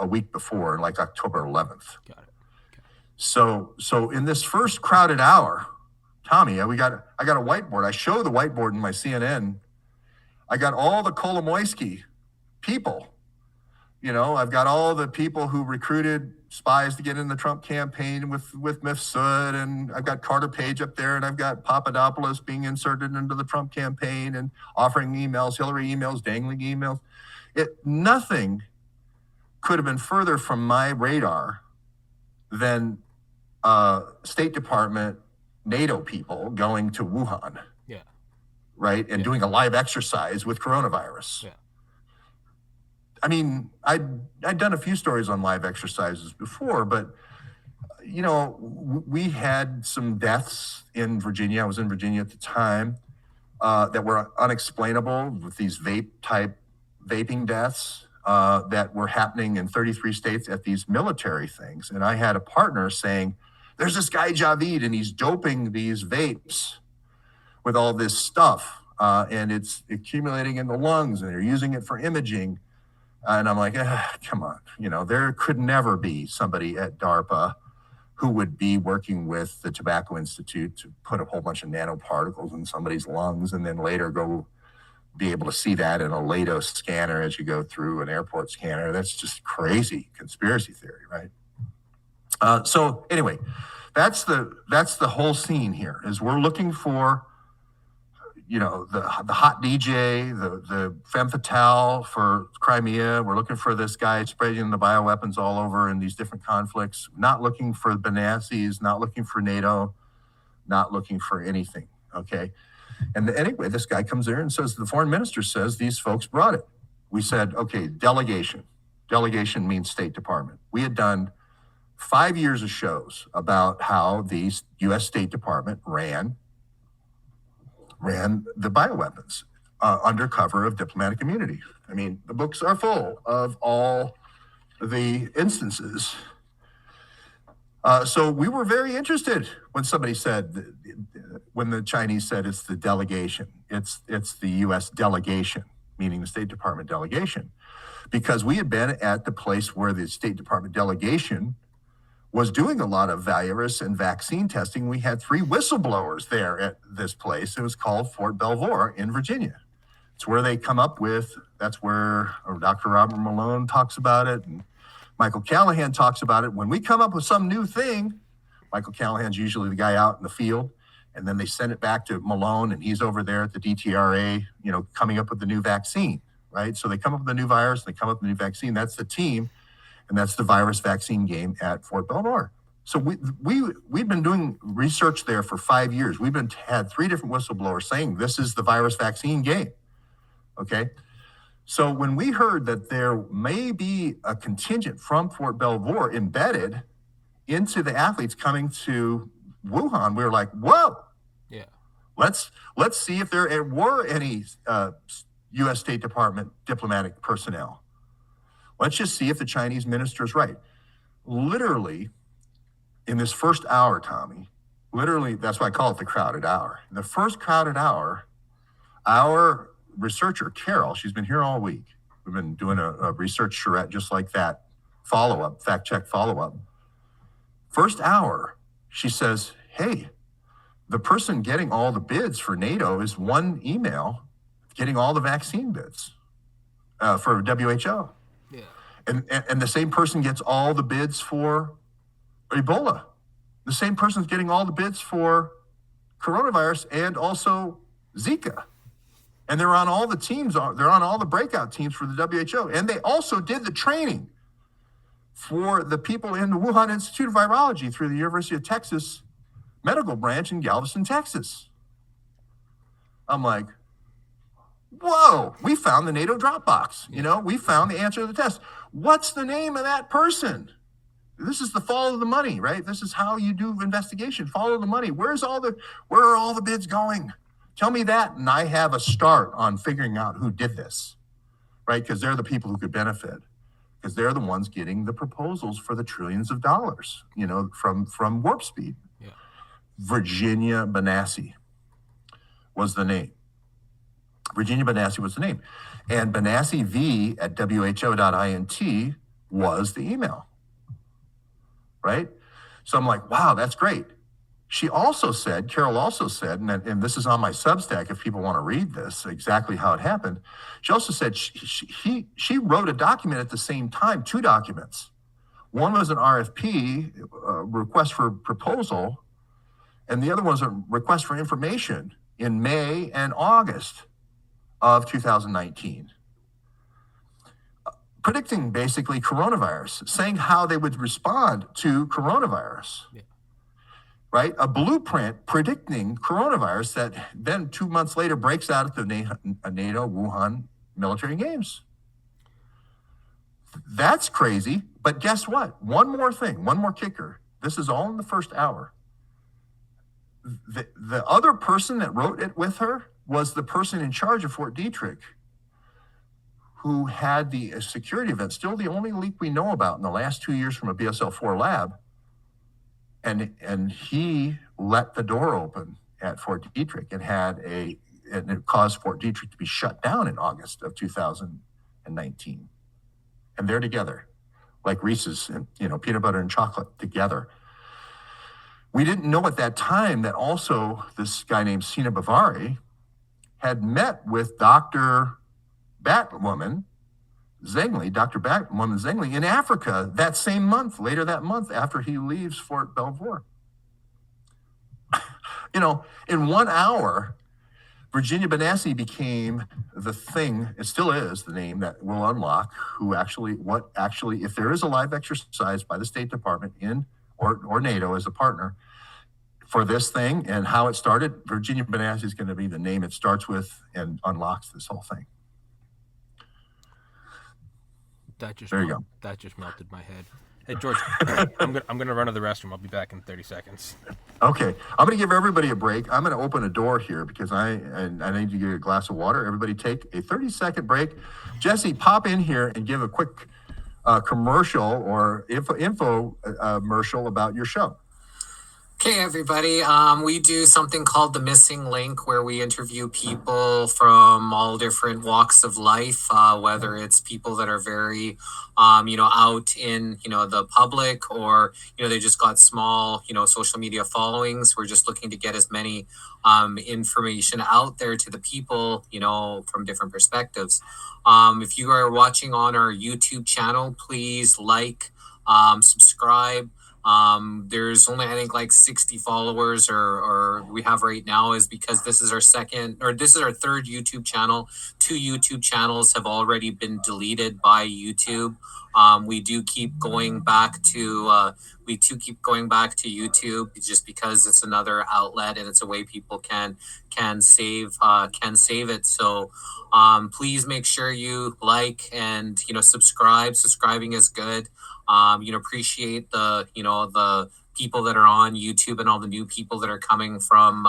week before, like October 11th. Got it. Okay. So in this first crowded hour, Tommy, I got a whiteboard. I show the whiteboard in my CNN. I got all the Kolomoisky people. I've got all the people who recruited spies to get in the Trump campaign with Mifsud, and I've got Carter Page up there, and I've got Papadopoulos being inserted into the Trump campaign and offering emails, Hillary emails, dangling emails. Nothing could have been further from my radar than State Department, NATO people going to Wuhan. Yeah. Right? And doing a live exercise with coronavirus. Yeah. I mean, I'd done a few stories on live exercises before, but, we had some deaths in Virginia. I was in Virginia at the time that were unexplainable with these vaping deaths that were happening in 33 states at these military things. And I had a partner saying, there's this guy Javid, and he's doping these vapes with all this stuff, and it's accumulating in the lungs, and they're using it for imaging. And I'm like, come on, there could never be somebody at DARPA who would be working with the Tobacco Institute to put a whole bunch of nanoparticles in somebody's lungs and then later go be able to see that in a LATO scanner as you go through an airport scanner. That's just crazy conspiracy theory, right? So anyway, that's the whole scene here. Is we're looking for the hot DJ, the femme fatale for Crimea. We're looking for this guy spreading the bioweapons all over in these different conflicts. Not looking for the Nazis, not looking for NATO, not looking for anything. Okay. And anyway, this guy comes there and says, the foreign minister says these folks brought it. We said, okay, delegation. Delegation means State Department. We had done 5 years of shows about how the U.S. State Department ran the bioweapons under cover of diplomatic immunity. I mean, the books are full of all the instances. So we were very interested when somebody said, when the Chinese said it's the delegation, it's the U.S. delegation, meaning the State Department delegation, because we had been at the place where the State Department delegation was doing a lot of virus and vaccine testing. We had 3 whistleblowers there at this place. It was called Fort Belvoir in Virginia. It's where they come up with, that's where Dr. Robert Malone talks about it, and Michael Callahan talks about it. When we come up with some new thing, Michael Callahan's usually the guy out in the field, and then they send it back to Malone, and he's over there at the DTRA, coming up with the new vaccine, right? So they come up with a new virus, they come up with a new vaccine. That's the team, and that's the virus vaccine game at Fort Belvoir. So we've been doing research there for 5 years. Had 3 different whistleblowers saying this is the virus vaccine game. Okay. So when we heard that there may be a contingent from Fort Belvoir embedded into the athletes coming to Wuhan, we were like, whoa. Yeah. Let's see if there were any U.S. State Department diplomatic personnel. Let's just see if the Chinese minister is right. Literally, in this first hour, Tommy, that's why I call it the crowded hour. In the first crowded hour, our researcher, Carol, she's been here all week. We've been doing a research charrette just like that, follow-up, fact-check follow-up. First hour, she says, hey, the person getting all the bids for NATO is one email getting all the vaccine bids for WHO. Yeah. And the same person gets all the bids for Ebola. The same person's getting all the bids for coronavirus and also Zika. And they're on all the teams, they're on all the breakout teams for the WHO. And they also did the training for the people in the Wuhan Institute of Virology through the University of Texas medical branch in Galveston, Texas. I'm like, whoa, we found the NATO Dropbox. We found the answer to the test. What's the name of that person? This is the follow the money, right? This is how you do investigation. Follow the money. Where are all the bids going? Tell me that, and I have a start on figuring out who did this, right? Because they're the people who could benefit, because they're the ones getting the proposals for the trillions of dollars, from Warp Speed. Yeah. Virginia Benassi was the name. Virginia Benassi was the name. And BenassiV@who.int was the email, right? So I'm like, wow, that's great. Carol also said, and this is on my Substack if people want to read this, exactly how it happened. She also said she wrote a document at the same time, 2 documents. One was an RFP, request for proposal, and the other one was a request for information in May and August of 2019. Predicting basically coronavirus, saying how they would respond to coronavirus. Yeah. Right? A blueprint predicting coronavirus that then 2 months later breaks out at the NATO Wuhan military games. That's crazy. But guess what? One more thing, one more kicker. This is all in the first hour. The other person that wrote it with her was the person in charge of Fort Detrick, who had the security event, still the only leak we know about in the last 2 years from a BSL-4 lab. And he let the door open at Fort Detrick and it caused Fort Detrick to be shut down in August of 2019. And they're together, like Reese's and peanut butter and chocolate together. We didn't know at that time that also this guy named Sina Bavari had met with Dr. Batwoman Zengli, in Africa that same month, later that month, after he leaves Fort Belvoir. In 1 hour, Virginia Benassi became the thing, it still is the name that will unlock if there is a live exercise by the State Department or NATO as a partner for this thing and how it started, Virginia Benassi is going to be the name it starts with and unlocks this whole thing. That just melted my head. Hey George, I'm gonna run to the restroom. I'll be back in 30 seconds. Okay, I'm gonna give everybody a break. I'm gonna open a door here because I need to get a glass of water. Everybody take a 30-second break. Jesse, pop in here and give a quick commercial or info commercial about your show. Okay, everybody. We do something called the Missing Link, where we interview people from all different walks of life, whether it's people that are very, out in, the public, or, they just got small, social media followings. We're just looking to get as many information out there to the people, from different perspectives. If you are watching on our YouTube channel, please like, subscribe. There's only, I think, like 60 followers, or we have right now, is because this is our third YouTube channel. Two YouTube channels have already been deleted by YouTube. We do keep going back to YouTube, just because it's another outlet and it's a way people can save it. So please make sure you like and subscribe. Subscribing is good. Appreciate the people that are on YouTube and all the new people that are coming from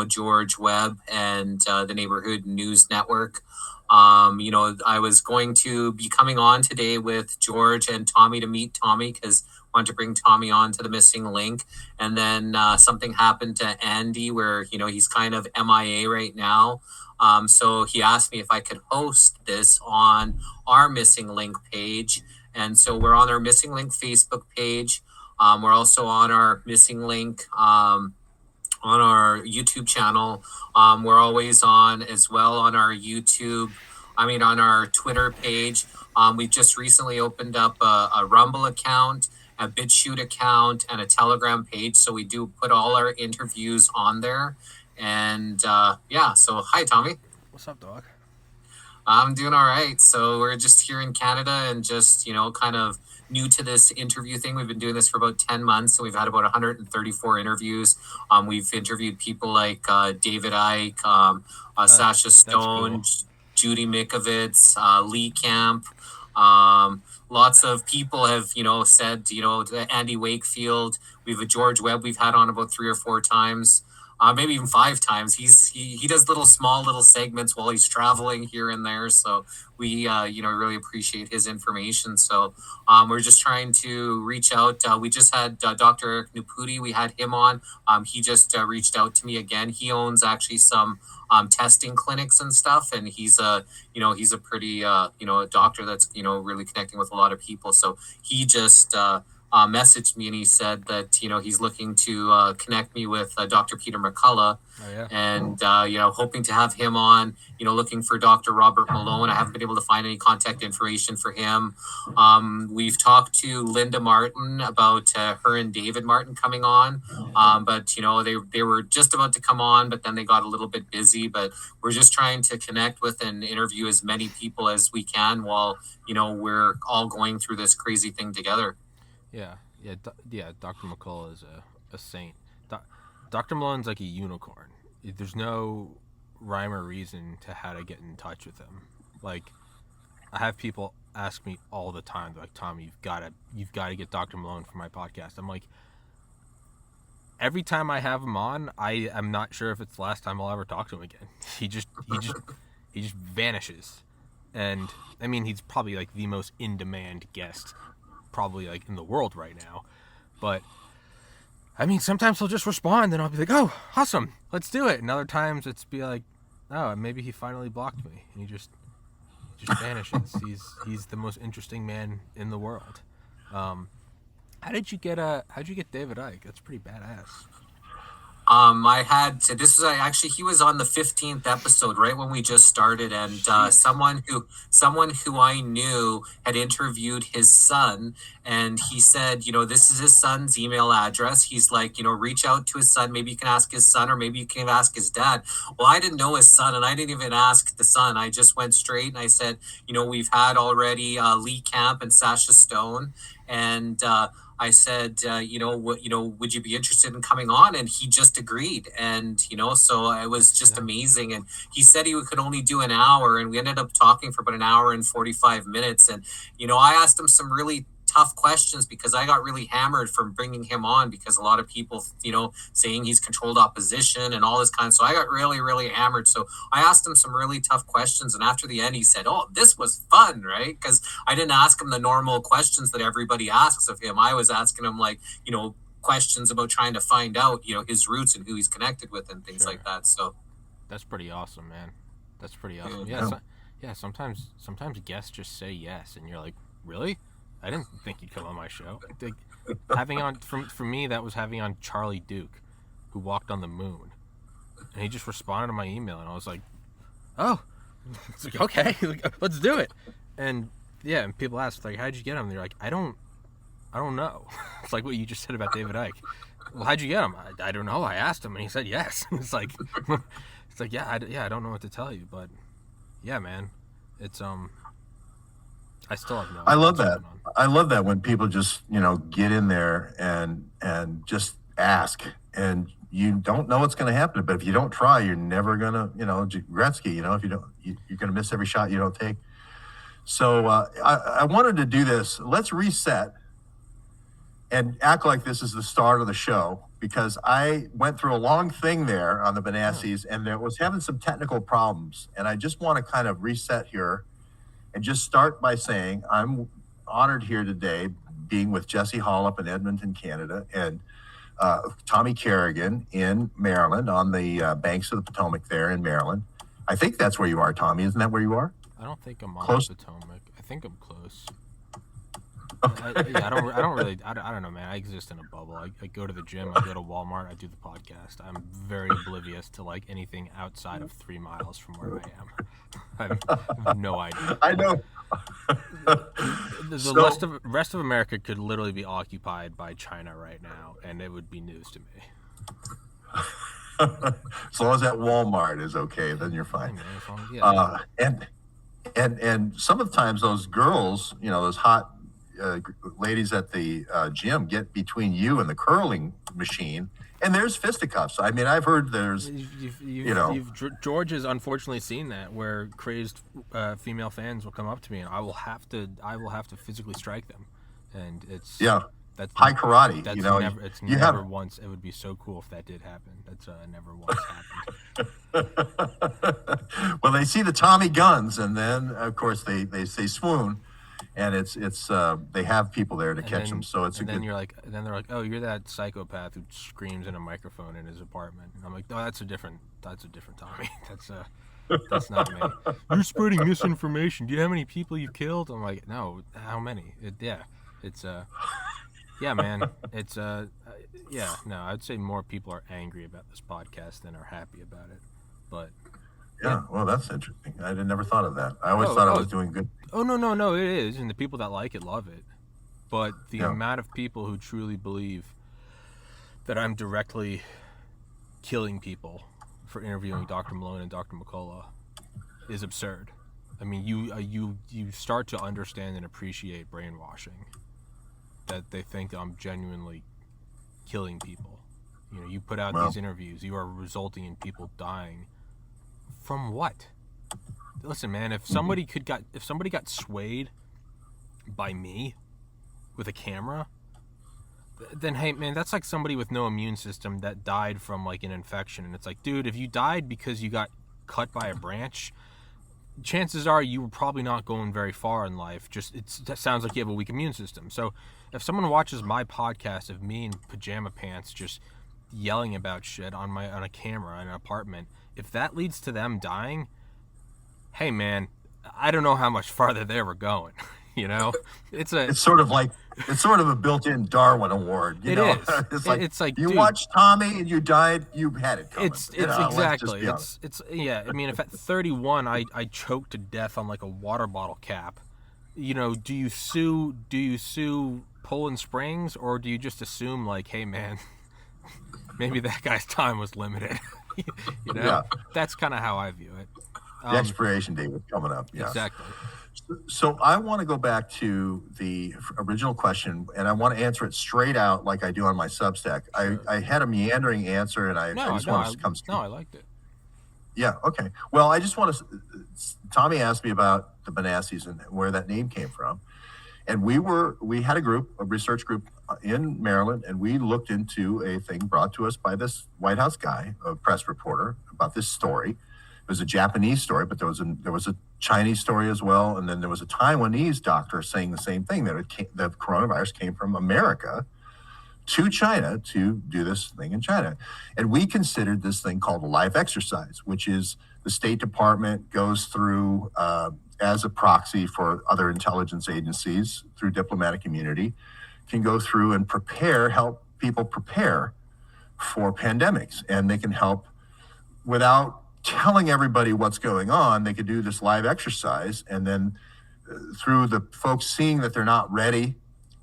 George Webb and the Neighborhood News Network. I was going to be coming on today with George and Tommy to meet Tommy, because I wanted to bring Tommy on to the Missing Link. And then something happened to Andy where, he's kind of MIA right now. So he asked me if I could host this on our Missing Link page. And so we're on our Missing Link Facebook page. We're also on our Missing Link on our YouTube channel. We're always on as well on our on our Twitter page. We've just recently opened up a Rumble account, a BitChute account, and a Telegram page. So we do put all our interviews on there. And so hi, Tommy. What's up, dog? I'm doing all right. So we're just here in Canada and just, kind of new to this interview thing. We've been doing this for about 10 months, and we've had about 134 interviews. We've interviewed people like David Icke, Sasha Stone, cool. Judy Mikovits, Lee Camp. Lots of people have, said, Andy Wakefield. We have a George Webb we've had on about 3 or 4 times. Maybe even 5 times. He does small little segments while he's traveling here and there. So we really appreciate his information. So we're just trying to reach out. We just had Dr. Eric Nuputi. We had him on. He just reached out to me again. He owns actually some testing clinics and stuff, and he's a pretty a doctor that's really connecting with a lot of people. So he just messaged me, and he said that he's looking to connect me with Dr. Peter McCullough. Oh, yeah. And hoping to have him on. Looking for Dr. Robert Malone. I haven't been able to find any contact information for him. We've talked to Linda Martin about her and David Martin coming on, but they were just about to come on, but then they got a little bit busy. But we're just trying to connect with and interview as many people as we can while we're all going through this crazy thing together. Yeah. Dr. McCullough is a saint. Dr. Malone's like a unicorn. There's no rhyme or reason to how to get in touch with him. Like, I have people ask me all the time, like, Tommy, you've got to get Dr. Malone for my podcast. I'm like, every time I have him on, I am not sure if it's the last time I'll ever talk to him again. He just vanishes. And I mean, he's probably like the most in-demand guest probably like in the world right now. But I mean, sometimes he'll just respond and I'll be like, oh, awesome, let's do it. And other times it's be like, oh, maybe he finally blocked me, and he just vanishes. He's the most interesting man in the world. How'd you get David Icke? That's pretty badass. This was actually, he was on the 15th episode right when we just started, and someone who I knew had interviewed his son, and he said, this is his son's email address. He's like, reach out to his son. Maybe you can ask his son, or maybe you can ask his dad. Well, I didn't know his son, and I didn't even ask the son. I just went straight and I said, we've had already Lee Camp and Sasha Stone, and I said, would you be interested in coming on? And he just agreed. And, so it was just amazing. And he said he could only do an hour, and we ended up talking for about an hour and 45 minutes. And, I asked him some really tough questions, because I got really hammered from bringing him on, because a lot of people, saying he's controlled opposition and all this kind of, so I got really, really hammered. So I asked him some really tough questions. And after the end, he said, oh, this was fun, right? Because I didn't ask him the normal questions that everybody asks of him. I was asking him, like, questions about trying to find out, his roots and who he's connected with and things like that. So that's pretty awesome, man. That's pretty awesome. Sometimes guests just say yes, and you're like, really? I didn't think you'd come on my show. Having on for me, that was having on Charlie Duke, who walked on the moon, and he just responded to my email, and I was like, oh, it's like, okay, let's do it. And and people ask, like, how'd you get him? And they're like, I don't know. It's like what you just said about David Icke. Well, how'd you get him? I don't know. I asked him, and he said yes. It's like, I don't know what to tell you, but yeah, man, it's I still have no. I love that. I love that when people just get in there and just ask, and you don't know what's going to happen, but if you don't try, you're never gonna, Gretzky. If you don't, you're going to miss every shot you don't take. So I wanted to do this. Let's reset and act like this is the start of the show, because I went through a long thing there on the Benassis, and it was having some technical problems. And I just want to kind of reset here and just start by saying I'm honored here today being with Jesse Hall up in Edmonton, Canada, and Tommy Carrigan in Maryland, on the banks of the Potomac there in Maryland. I think that's where you are, Tommy. Isn't that where you are? I don't think I'm on Close? the Potomac. I think I'm close. Okay. I don't know, man. I exist in a bubble. I go to the gym, I go to Walmart, I do the podcast. I'm very oblivious to like anything outside of 3 miles from where I am. I have no idea. I know. The rest of America could literally be occupied by China right now, and it would be news to me. As long as that Walmart is okay, then you're fine. And some of the times those girls, those hot ladies at the gym get between you and the curling machine, and there's fisticuffs. I mean, I've heard there's, George has unfortunately seen that, where crazed female fans will come up to me, and I will have to physically strike them, and it's that's high karate. That's once. It would be so cool if that did happen. That's never once happened. Well, they see the Tommy guns, and then of course they swoon. And it's they have people there to catch them, so it's then they're like, oh, you're that psychopath who screams in a microphone in his apartment, and I'm like, no, that's a different Tommy. That's not me. You're spreading misinformation. Do you know how many people you've killed? I'm like, no, how many? Man, it's no, I'd say more people are angry about this podcast than are happy about it, but. Yeah, well, that's interesting. I never thought of that. I always thought I was doing good. Oh, no, it is. And the people that like it love it. But the amount of people who truly believe that I'm directly killing people for interviewing Dr. Malone and Dr. McCullough is absurd. I mean, you start to understand and appreciate brainwashing. That they think I'm genuinely killing people. You put out these interviews, you are resulting in people dying. From what? Listen, man, if somebody got swayed by me with a camera, then hey, man, that's like somebody with no immune system that died from like an infection. And it's like, dude, if you died because you got cut by a branch, chances are you were probably not going very far in life. That sounds like you have a weak immune system. So if someone watches my podcast of me in pajama pants just yelling about shit on a camera in an apartment, if that leads to them dying, hey man, I don't know how much farther they were going. It's sort of a built-in Darwin Award. It's like you dude, watched Tommy and you died, you had it coming. It's exactly. I mean, if at 31 I choked to death on like a water bottle cap, do you sue Poland Springs, or do you just assume like, hey man, maybe that guy's time was limited? That's kind of how I view it. The expiration date was coming up. Yes. Exactly. So I want to go back to the original question, and I want to answer it straight out like I do on my Substack. Sure. I had a meandering answer, and I just want to come straight. No, I liked it. Yeah, okay. Well, I just want to... Tommy asked me about the Benassis and where that name came from. And we had a research group in Maryland, and we looked into a thing brought to us by this White House guy, a press reporter, about this story. It was a Japanese story, but there was a Chinese story as well, and then there was a Taiwanese doctor saying the same thing, that the coronavirus came from America to China to do this thing in China. And we considered this thing called a live exercise, which is the State Department goes through as a proxy for other intelligence agencies through diplomatic immunity, can go through and help people prepare for pandemics. And they can help without telling everybody what's going on. They could do this live exercise, and then through the folks seeing that they're not ready,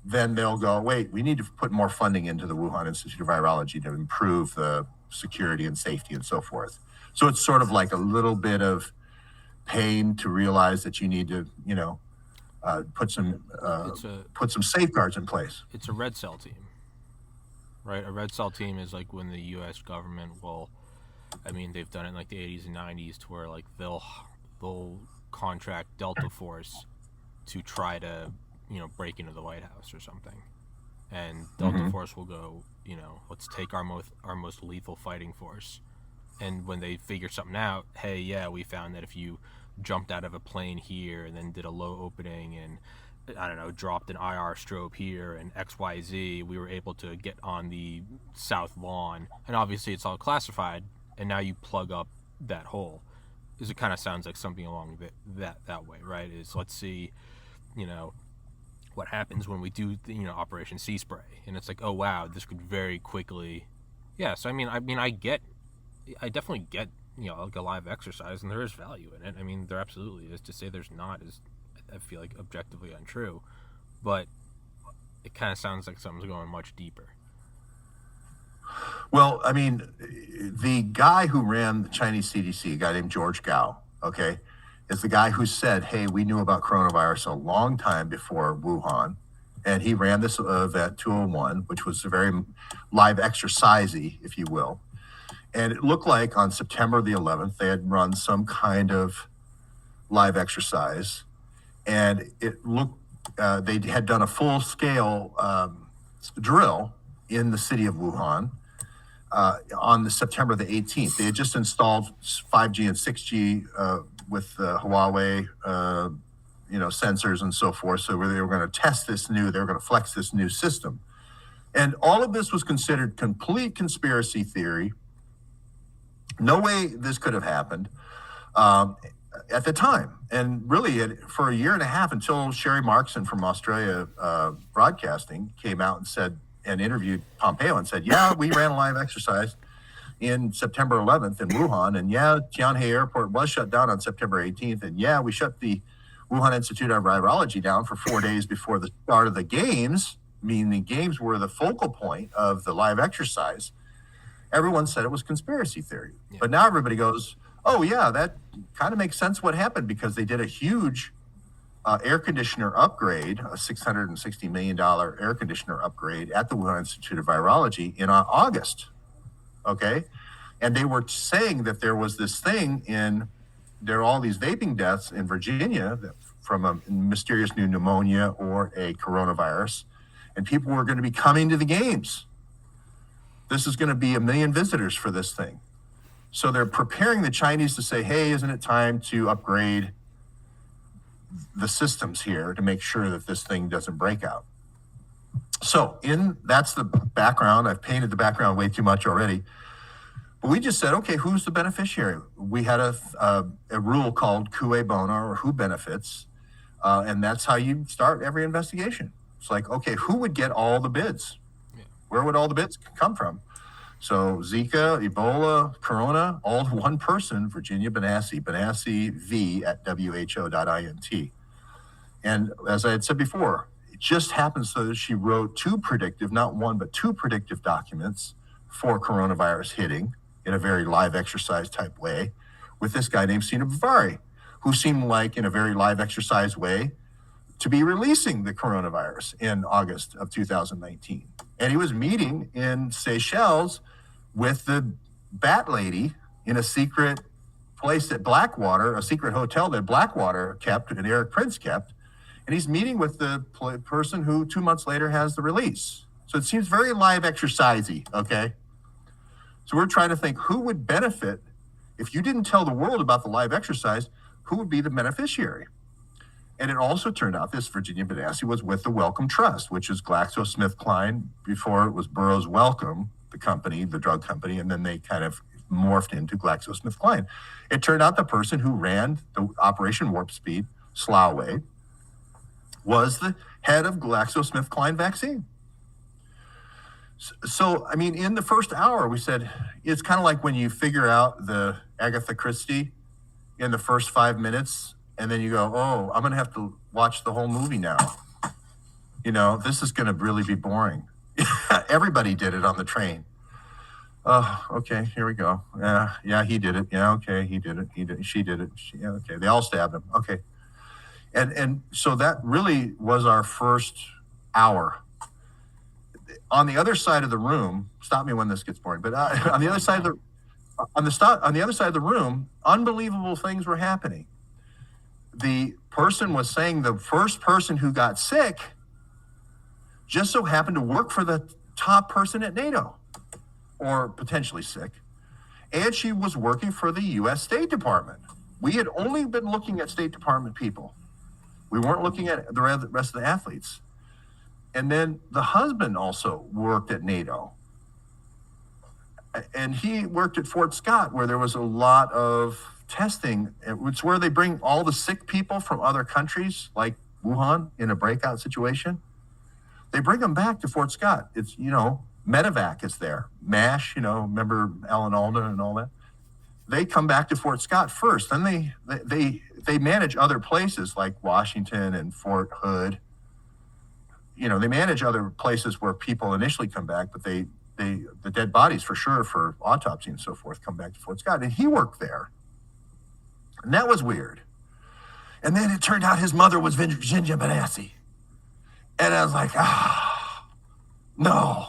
then they'll go, wait, we need to put more funding into the Wuhan Institute of Virology to improve the security and safety and so forth. So it's sort of like a little bit of pain to realize that you need to, put some safeguards in place. It's a red cell team, right? A red cell team is like when the U.S. government will, they've done it in like the 80s and 90s to where like they'll contract Delta Force to try to, break into the White House or something. And Delta Force will go, let's take our most lethal fighting force. And when they figure something out, hey, yeah, we found that if you jumped out of a plane here and then did a low opening and, dropped an IR strobe here and XYZ, we were able to get on the south lawn. And obviously it's all classified, and now you plug up that hole. It kind of sounds like something along that way, right? Is let's see, what happens when we do, Operation Sea Spray. And it's like, oh, wow, this could very quickly. Yeah, so I definitely get, like a live exercise, and there is value in it. There absolutely is. To say there's not is, I feel like, objectively untrue. But it kind of sounds like something's going much deeper. Well, the guy who ran the Chinese CDC, a guy named George Gao, okay, is the guy who said, hey, we knew about coronavirus a long time before Wuhan. And he ran this event 201, which was a very live exercisey, if you will. And it looked like on September the 11th, they had run some kind of live exercise. And it looked, they had done a full-scale drill in the city of Wuhan on the September the 18th. They had just installed 5G and 6G with Huawei, sensors and so forth. So they were going to test they were going to flex this new system. And all of this was considered complete conspiracy theory. No way this could have happened at the time. And really, for a year and a half, until Sherry Markson from Australia Broadcasting came out and said, and interviewed Pompeo and said, yeah, we ran a live exercise in September 11th in Wuhan. And yeah, Tianhe Airport was shut down on September 18th. And yeah, we shut the Wuhan Institute of Virology down for 4 days before the start of the games, meaning the games were the focal point of the live exercise. Everyone said it was conspiracy theory. Yeah. But now everybody goes, oh, yeah, that kind of makes sense what happened, because they did a huge air conditioner upgrade, a $660 million air conditioner upgrade at the Wuhan Institute of Virology in August. Okay. And they were saying that there was this thing there are all these vaping deaths in Virginia from a mysterious new pneumonia or a coronavirus, and people were going to be coming to the games. This is going to be 1 million visitors for this thing. So they're preparing the Chinese to say, hey, isn't it time to upgrade the systems here to make sure that this thing doesn't break out? So that's the background. I've painted the background way too much already. But we just said, okay, who's the beneficiary? We had a rule called cui bono, or who benefits. And that's how you start every investigation. It's like, okay, who would get all the bids? Yeah. Where would all the bids come from? So Zika, Ebola, Corona, all one person, Virginia Benassi V at who.int. And as I had said before, it just happens so that she wrote not one, but two predictive documents for coronavirus hitting in a very live exercise type way with this guy named Sina Bavari, who seemed like, in a very live exercise way, to be releasing the coronavirus in August of 2019. And he was meeting in Seychelles with the Bat Lady in a secret place at Blackwater, a secret hotel that Blackwater kept and Eric Prince kept. And he's meeting with the person who 2 months later has the release. So it seems very live exercisey, okay? So we're trying to think who would benefit if you didn't tell the world about the live exercise, who would be the beneficiary? And it also turned out this Virginia Benassi was with the Wellcome Trust, which is GlaxoSmithKline. Before it was Burroughs Wellcome, the company, the drug company, and then they kind of morphed into GlaxoSmithKline. It turned out the person who ran the Operation Warp Speed, Slowway, was the head of GlaxoSmithKline vaccine. So, I mean, in the first hour, we said, it's kind of like when you figure out the Agatha Christie in the first 5 minutes, and then you go, oh, I'm going to have to watch the whole movie now. You know, this is going to really be boring. Everybody did it on the train. Oh, okay, here we go. Yeah, he did it. Yeah, okay, he did it. He did it. She did it. Yeah, okay, they all stabbed him. Okay. And so that really was our first hour. On the other side of the room, stop me when this gets boring, but on the other side of the other side of the room, unbelievable things were happening. The person was saying the first person who got sick just so happened to work for the top person at NATO, or potentially sick. And she was working for the U.S. State Department. We had only been looking at State Department people. We weren't looking at the rest of the athletes. And then the husband also worked at NATO. And he worked at Fort Scott, where there was a lot of testing. It's where they bring all the sick people from other countries, like Wuhan, in a breakout situation. They bring them back to Fort Scott. It's, you know, Medevac is there. MASH, you know, remember Alan Alda and all that? They come back to Fort Scott first. Then they manage other places like Washington and Fort Hood. You know, they manage other places where people initially come back, but the dead bodies for sure for autopsy and so forth come back to Fort Scott. And he worked there. And that was weird. And then it turned out his mother was Virginia Benassi. And I was like, no,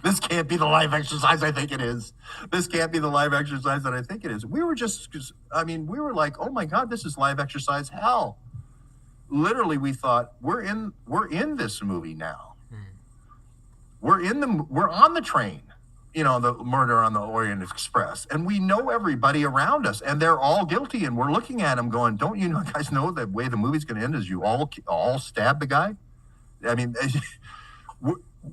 this can't be the live exercise I think it is. This can't be the live exercise that I think it is. We were we were like, oh my God, this is live exercise hell. Literally, we thought we're in this movie now. We're on the train, you know, the murder on the Orient Express, and we know everybody around us, and they're all guilty, and we're looking at them going, don't you guys know the way the movie's going to end is you all stab the guy? I mean,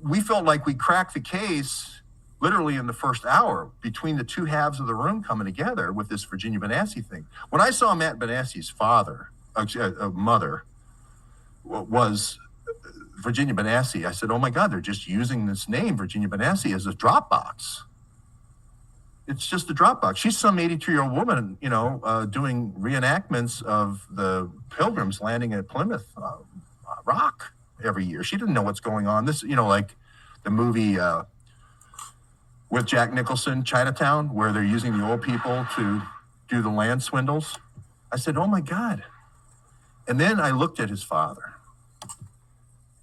we felt like we cracked the case literally in the first hour between the two halves of the room coming together with this Virginia Benassi thing. When I saw Matt Benassi's mother was Virginia Benassi, I said, oh my God, they're just using this name, Virginia Benassi, as a Dropbox. It's just a Dropbox. She's some 82-year-old woman, you know, doing reenactments of the Pilgrims landing at Plymouth Rock every year. She didn't know what's going on. This, you know, like the movie with Jack Nicholson, Chinatown, where they're using the old people to do the land swindles. I said, oh my God. And then I looked at his father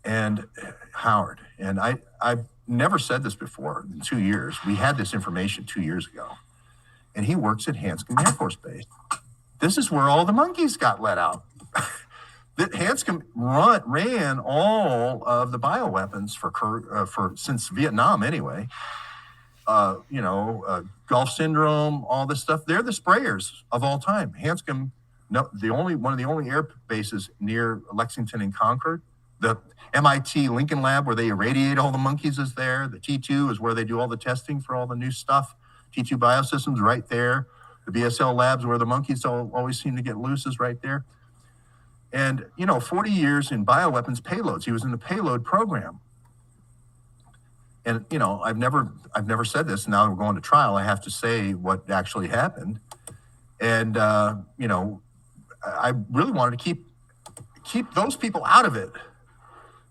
and Howard, and I've never said this before in 2 years. We had this information 2 years ago, and he works at Hanscom Air Force Base. This is where all the monkeys got let out. That Hanscom ran all of the bioweapons for since Vietnam anyway. Gulf syndrome, all this stuff. They're the sprayers of all time. Hanscom, one of the only air bases near Lexington and Concord. The MIT Lincoln Lab where they irradiate all the monkeys is there. The T2 is where they do all the testing for all the new stuff. T2 Biosystems right there. The BSL labs where the monkeys always seem to get loose is right there. And, 40 years in bioweapons payloads. He was in the payload program. And, I've never said this. Now that we're going to trial, I have to say what actually happened. And, I really wanted to keep those people out of it.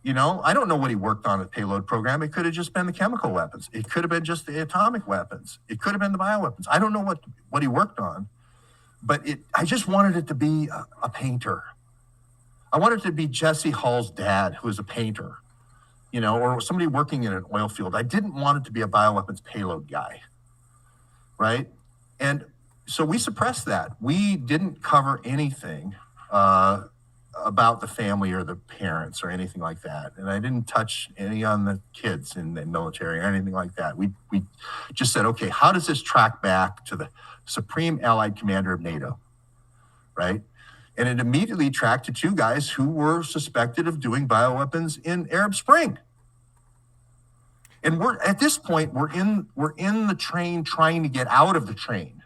I don't know what he worked on at payload program. It could have just been the chemical weapons. It could have been just the atomic weapons. It could have been the bioweapons. I don't know what he worked on, but I just wanted it to be a painter. I wanted it to be Jesse Hall's dad, who is a painter, or somebody working in an oil field. I didn't want it to be a bioweapons payload guy, right? And so we suppressed that. We didn't cover anything about the family or the parents or anything like that. And I didn't touch any on the kids in the military or anything like that. We just said, okay, how does this track back to the Supreme Allied Commander of NATO, right? And it immediately tracked to 2 guys who were suspected of doing bioweapons in Arab Spring. And we're at this point, we're in the train trying to get out of the train.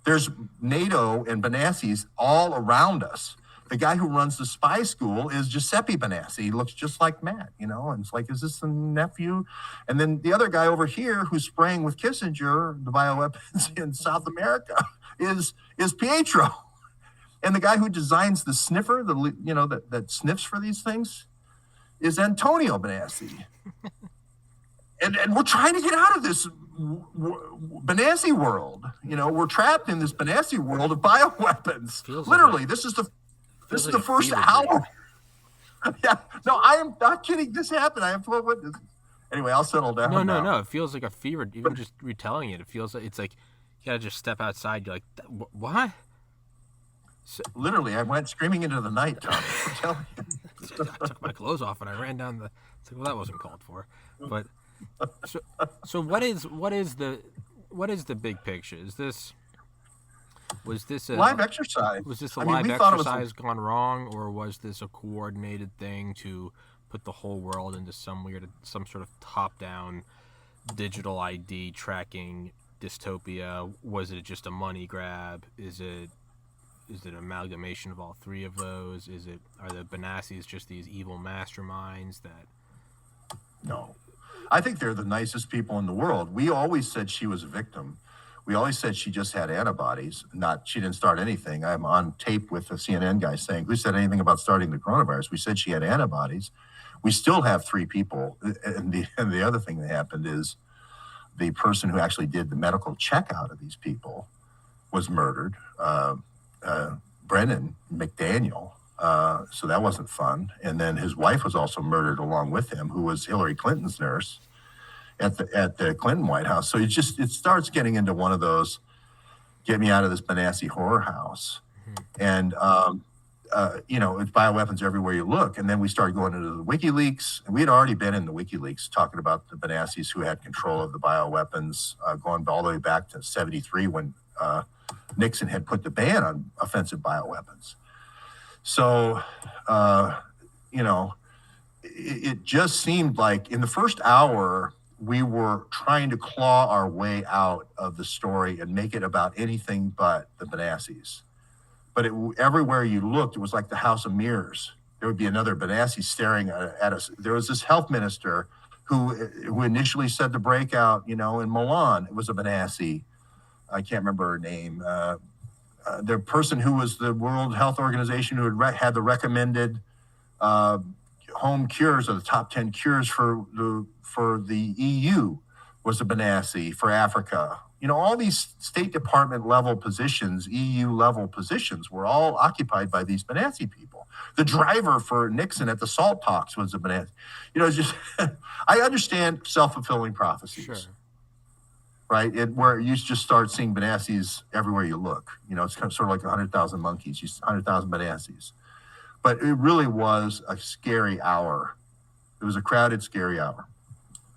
There's NATO and Benassis all around us. The guy who runs the spy school is Giuseppe Benassi. He looks just like Matt, and it's like, is this the nephew? And then the other guy over here who's spraying with Kissinger, the bioweapons in South America, is Pietro. And the guy who designs the sniffer, that sniffs for these things, is Antonio Benassi. And we're trying to get out of this Benassi world. We're trapped in this Benassi world of bioweapons. Literally, this is the first hour. Yeah, no, I am not kidding. This happened. I have 12 witnesses. Anyway, I'll settle down. No. It feels like a fever. Even just retelling it, it feels like it's like you gotta just step outside. You're like, what? So, literally, I went screaming into the night, Tommy. I'm telling you. I took my clothes off and I ran down the. It's like, well, that wasn't called for. But so what is the big picture? Was this a live exercise? Was this a live exercise gone wrong, or was this a coordinated thing to put the whole world into some sort of top-down digital ID tracking dystopia? Was it just a money grab? Is it an amalgamation of all three of those? Are the Benassis just these evil masterminds that? No, I think they're the nicest people in the world. We always said she was a victim. We always said she just had antibodies. She didn't start anything. I'm on tape with a CNN guy saying, who said anything about starting the coronavirus? We said she had antibodies. We still have 3 people. And the other thing that happened is the person who actually did the medical checkout of these people was murdered. Brennan McDaniel. So that wasn't fun. And then his wife was also murdered along with him, who was Hillary Clinton's nurse at the Clinton White House. So it starts getting into one of those, get me out of this Benassi horror house. And, it's bioweapons everywhere you look. And then we started going into the WikiLeaks. And we had already been in the WikiLeaks talking about the Benassis who had control of the bioweapons, going all the way back to 1973 when Nixon had put the ban on offensive bioweapons. So, it just seemed like in the first hour, we were trying to claw our way out of the story and make it about anything but the Benassis. But everywhere you looked, it was like the House of Mirrors. There would be another Benassi staring at us. There was this health minister who initially said the breakout, in Milan, it was a Benassi. I can't remember her name. The person who was the World Health Organization who had the recommended home cures, or the top 10 cures for the EU, was a Benassi for Africa. All these State Department level positions, EU level positions, were all occupied by these Benassi people. The driver for Nixon at the SALT talks was a Benassi. It's just I understand self-fulfilling prophecies. Sure. Right, where you just start seeing Benassis everywhere you look. It's kind of sort of like 100,000 monkeys, 100,000 Benassis. But it really was a scary hour. It was a crowded, scary hour.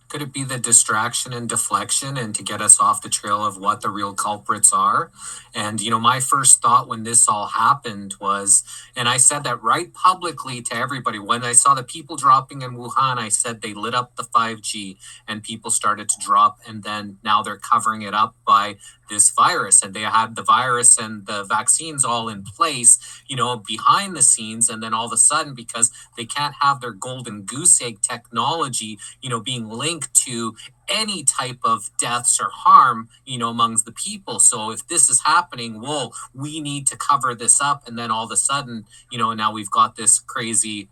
Could it be the distraction and deflection and to get us off the trail of what the real culprits are? And, my first thought when this all happened was, and I said that right publicly to everybody, when I saw the people dropping in Wuhan, I said they lit up the 5G and people started to drop. And then now they're covering it up by this virus, and they had the virus and the vaccines all in place, behind the scenes. And then all of a sudden, because they can't have their golden goose egg technology, being linked to any type of deaths or harm, amongst the people. So if this is happening, well, we need to cover this up. And then all of a sudden, now we've got this crazy,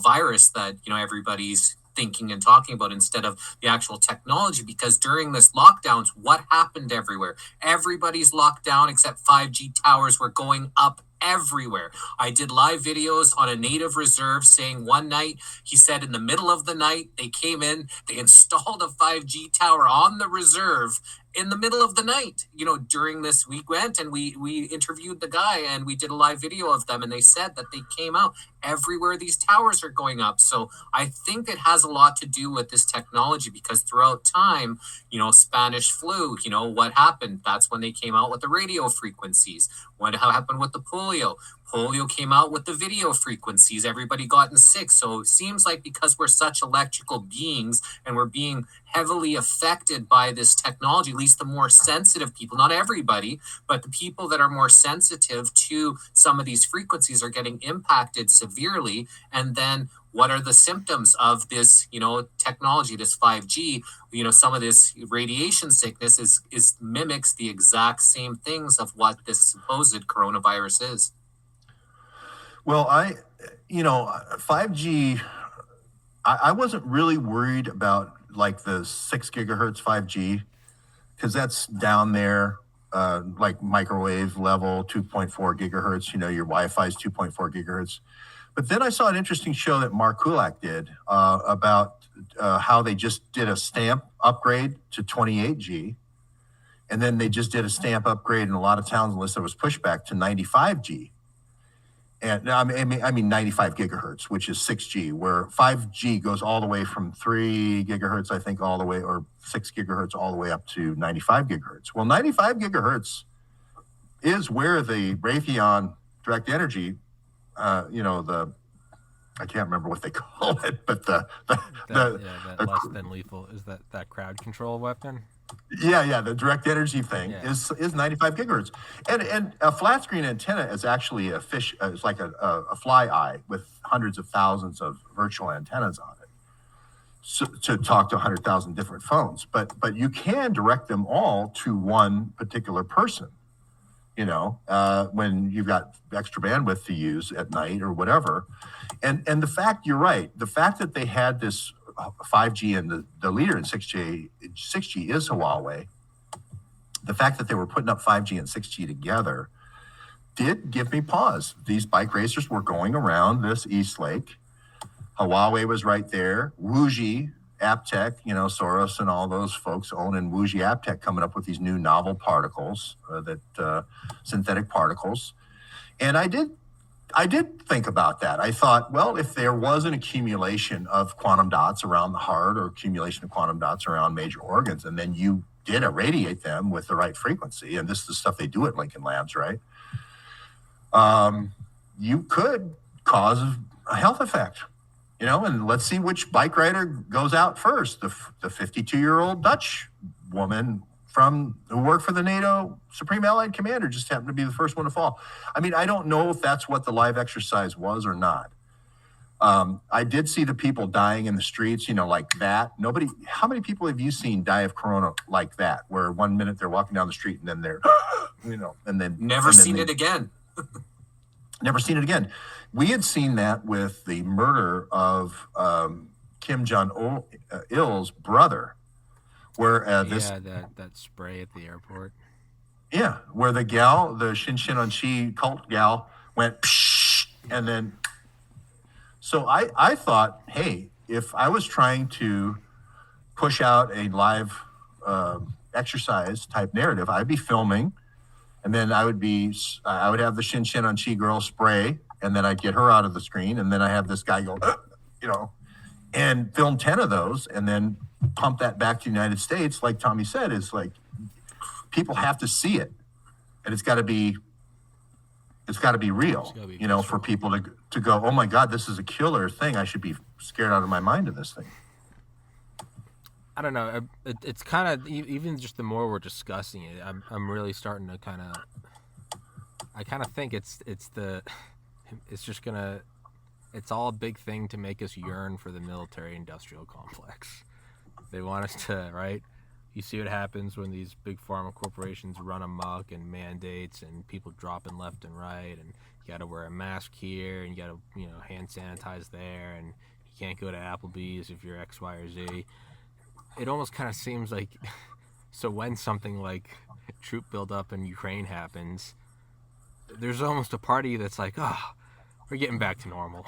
virus that, everybody's thinking and talking about instead of the actual technology. Because during this lockdowns, what happened everywhere? Everybody's locked down except 5G towers were going up everywhere. I did live videos on a native reserve saying one night, he said in the middle of the night, they came in, they installed a 5G tower on the reserve in the middle of the night. During this, we went and we interviewed the guy and we did a live video of them, and they said that they came out everywhere these towers are going up. So I think it has a lot to do with this technology, because throughout time, Spanish flu, what happened? That's when they came out with the radio frequencies. What happened with the polio? Polio came out with the video frequencies. Everybody gotten sick. So it seems like because we're such electrical beings and we're being heavily affected by this technology, at least the more sensitive people, not everybody, but the people that are more sensitive to some of these frequencies are getting impacted severely. And then what are the symptoms of this, technology, this 5G? Some of this radiation sickness is mimics the exact same things of what this supposed coronavirus is. Well, 5G, I wasn't really worried about like the 6 gigahertz 5G, because that's down there, like microwave level, 2.4 gigahertz. Your Wi-Fi is 2.4 gigahertz. But then I saw an interesting show that Mark Kulak did about how they just did a stamp upgrade to 28G. And then they just did a stamp upgrade in a lot of towns, unless there was pushback, to 95G. And I mean 95 gigahertz, which is 6G, where 5G goes all the way from 3 gigahertz, I think, all the way, or 6 gigahertz, all the way up to 95 gigahertz. Well, 95 gigahertz is where the Raytheon direct energy, I can't remember what they call it, but that less than lethal, is that crowd control weapon? Yeah, the direct energy thing is 95 gigahertz, and a flat screen antenna is actually a fish. It's like a fly eye with hundreds of thousands of virtual antennas on it, so, to talk to 100,000 different phones. But you can direct them all to one particular person. When you've got extra bandwidth to use at night or whatever, and the fact, you're right, the fact that they had this 5G and the leader in 6G is Huawei. The fact that they were putting up 5G and 6G together did give me pause. These bike racers were going around this East Lake. Huawei was right there. Wuji, Aptec, Soros and all those folks owning Wuji Aptec, coming up with these new novel particles, synthetic particles. And I did think about that. I thought, well, if there was an accumulation of quantum dots around the heart, or accumulation of quantum dots around major organs, and then you did irradiate them with the right frequency, and this is the stuff they do at Lincoln Labs, right? You could cause a health effect, and let's see which bike rider goes out first. The 52-year-old Dutch woman who worked for the NATO Supreme Allied Commander just happened to be the first one to fall. I mean, I don't know if that's what the live exercise was or not. I did see the people dying in the streets, like that. How many people have you seen die of corona like that, where 1 minute they're walking down the street and then they're, and then never seen it again. Never seen it again. We had seen that with the murder of Kim Jong-il's brother, where that spray at the airport. Yeah, where the gal, the Shin cult gal, went psh, and then. So I thought, hey, if I was trying to push out a live exercise type narrative, I'd be filming, and then I would have the Shin girl spray, and then I'd get her out of the screen, and then I have this guy go, and film 10 of those, and then pump that back to the United States. Like Tommy said, is like, people have to see it, and it's got to be real, for people to go, oh my God, this is a killer thing. I should be scared out of my mind of this thing. I don't know. It's kind of, even just the more we're discussing it, I'm really starting to I kind of think it's all a big thing to make us yearn for the military-industrial complex. They want us to, right? You see what happens when these big pharma corporations run amok, and mandates, and people dropping left and right, and you got to wear a mask here, and you got to, hand sanitize there, and you can't go to Applebee's if you're X, Y, or Z. It almost kind of seems like, so when something like troop buildup in Ukraine happens, there's almost a party that's like, oh, we're getting back to normal,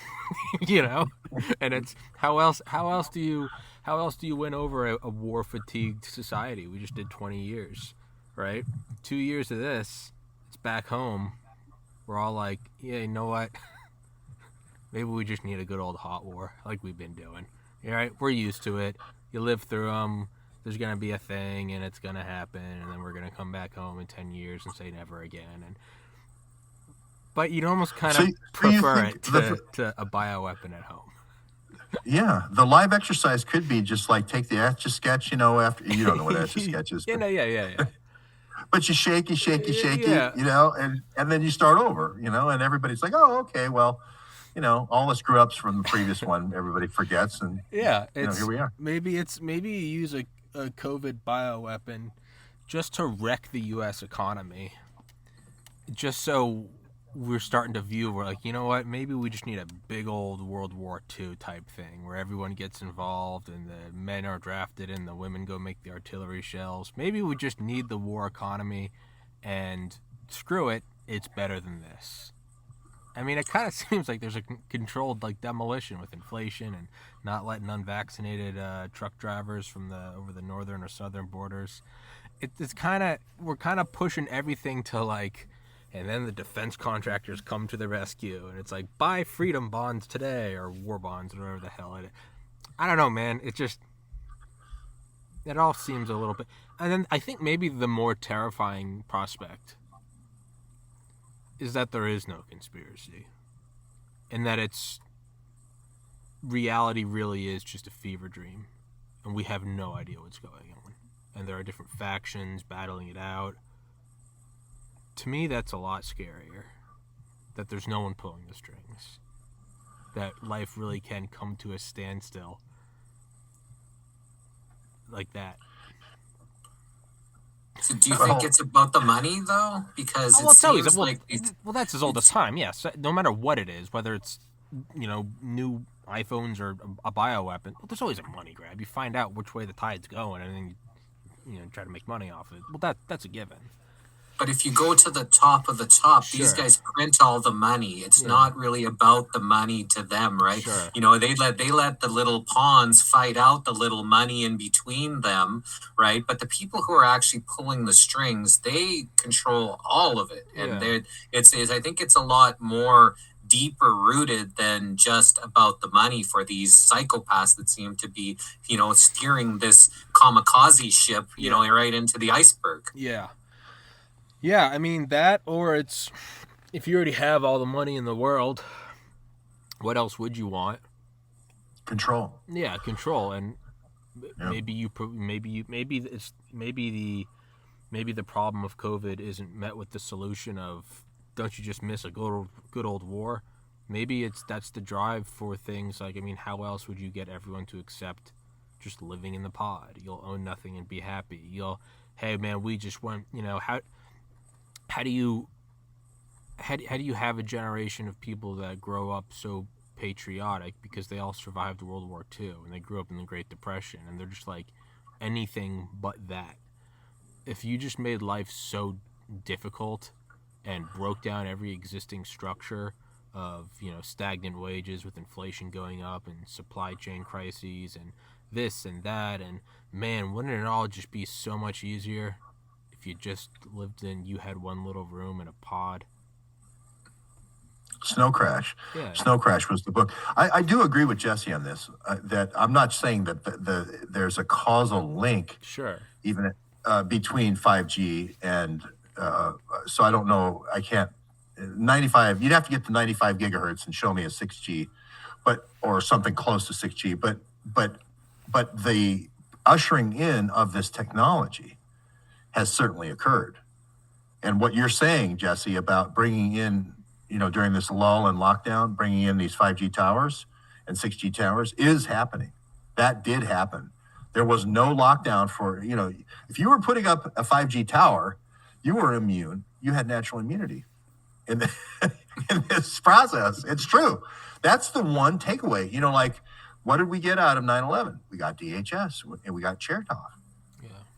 and it's how else do you win over a war fatigued society? We just did 20 years, right? 2 years of this, it's back home. We're all like, yeah, you know what? Maybe we just need a good old hot war like we've been doing. All right, we're used to it. You live through them. There's gonna be a thing, and it's gonna happen, and then we're gonna come back home in 10 years and say never again. And But you'd almost kind So, of so you prefer think it the to a bioweapon at home. yeah, the live exercise could be just like take the Etch a Sketch, you know, after you don't know what Etch a Sketch is, Yeah, no, yeah. but you shake it, Yeah, you know, and then you start over, you know, and everybody's like, oh, okay, well, you know, all the screw ups from the previous one, everybody forgets, and yeah. you know, here we are. Maybe you use a COVID bioweapon just to wreck the U.S. economy, just so we're starting to view, we're like, you know what, maybe we just need a big old World War II type thing where everyone gets involved and the men are drafted and the women go make the artillery shells. Maybe we just need the war economy, and screw it, it's better than this. I mean, it kind of seems like there's a controlled like demolition with inflation and not letting unvaccinated truck drivers from the over the northern or southern borders. It's kind of, we're kind of pushing everything to like, and then the defense contractors come to the rescue, and it's like buy freedom bonds today or war bonds or whatever the hell it is. I don't know, man. It just, it all seems a little bit. And then I think maybe the more terrifying prospect is that there is no conspiracy, and that it's reality really is just a fever dream, and we have no idea what's going on, and there are different factions battling it out. To me, that's a lot scarier. That there's no one pulling the strings. That life really can come to a standstill like that. So do you think it's about the money though? Because it seems like well, that's as old as time. Yes, no matter what it is, whether it's, you know, new iPhones or a bioweapon, well, there's always a money grab. You find out which way the tide's going, and then you know, try to make money off it. Well, that's a given. But if you go to the top of the top, Sure. these guys print all the money. It's not really about the money to them, right? Sure. You know, they let the little pawns fight out the little money in between them, right? But the people who are actually pulling the strings, they control all of it, and it's I think it's a lot more deeper rooted than just about the money for these psychopaths that seem to be, you know, steering this kamikaze ship, you know, right into the iceberg. Yeah, I mean that, or it's, if you already have all the money in the world, what else would you want? Control. Yeah, control, and Yeah. maybe the problem of COVID isn't met with the solution of, don't you just miss a good old war? Maybe that's the drive for things like, I mean, how else would you get everyone to accept just living in the pod? You'll own nothing and be happy. Hey man, we just want, you know, how do you have a generation of people that grow up so patriotic because they all survived World War II and they grew up in the Great Depression, and they're just like anything but that? If you just made life so difficult and broke down every existing structure of, you know, stagnant wages with inflation going up and supply chain crises and this and that, and man, wouldn't it all just be so much easier if you just lived in, you had one little room in a pod? Snow Crash. Yeah. Snow Crash was the book. I do agree with Jesse on this. That I'm not saying that there's a causal link, Sure, even between 5G and so I don't know. I can't. 95. You'd have to get to 95 gigahertz and show me a 6G, or something close to 6G. But the ushering in of this technology has certainly occurred. And what you're saying, Jesse, about bringing in, you know, during this lull and lockdown, bringing in these 5G towers and 6G towers is happening. That did happen. There was no lockdown for, you know, if you were putting up a 5G tower, you were immune. You had natural immunity in this process. It's true. That's the one takeaway. You know, like, what did we get out of 9/11? We got DHS and we got Chertoff.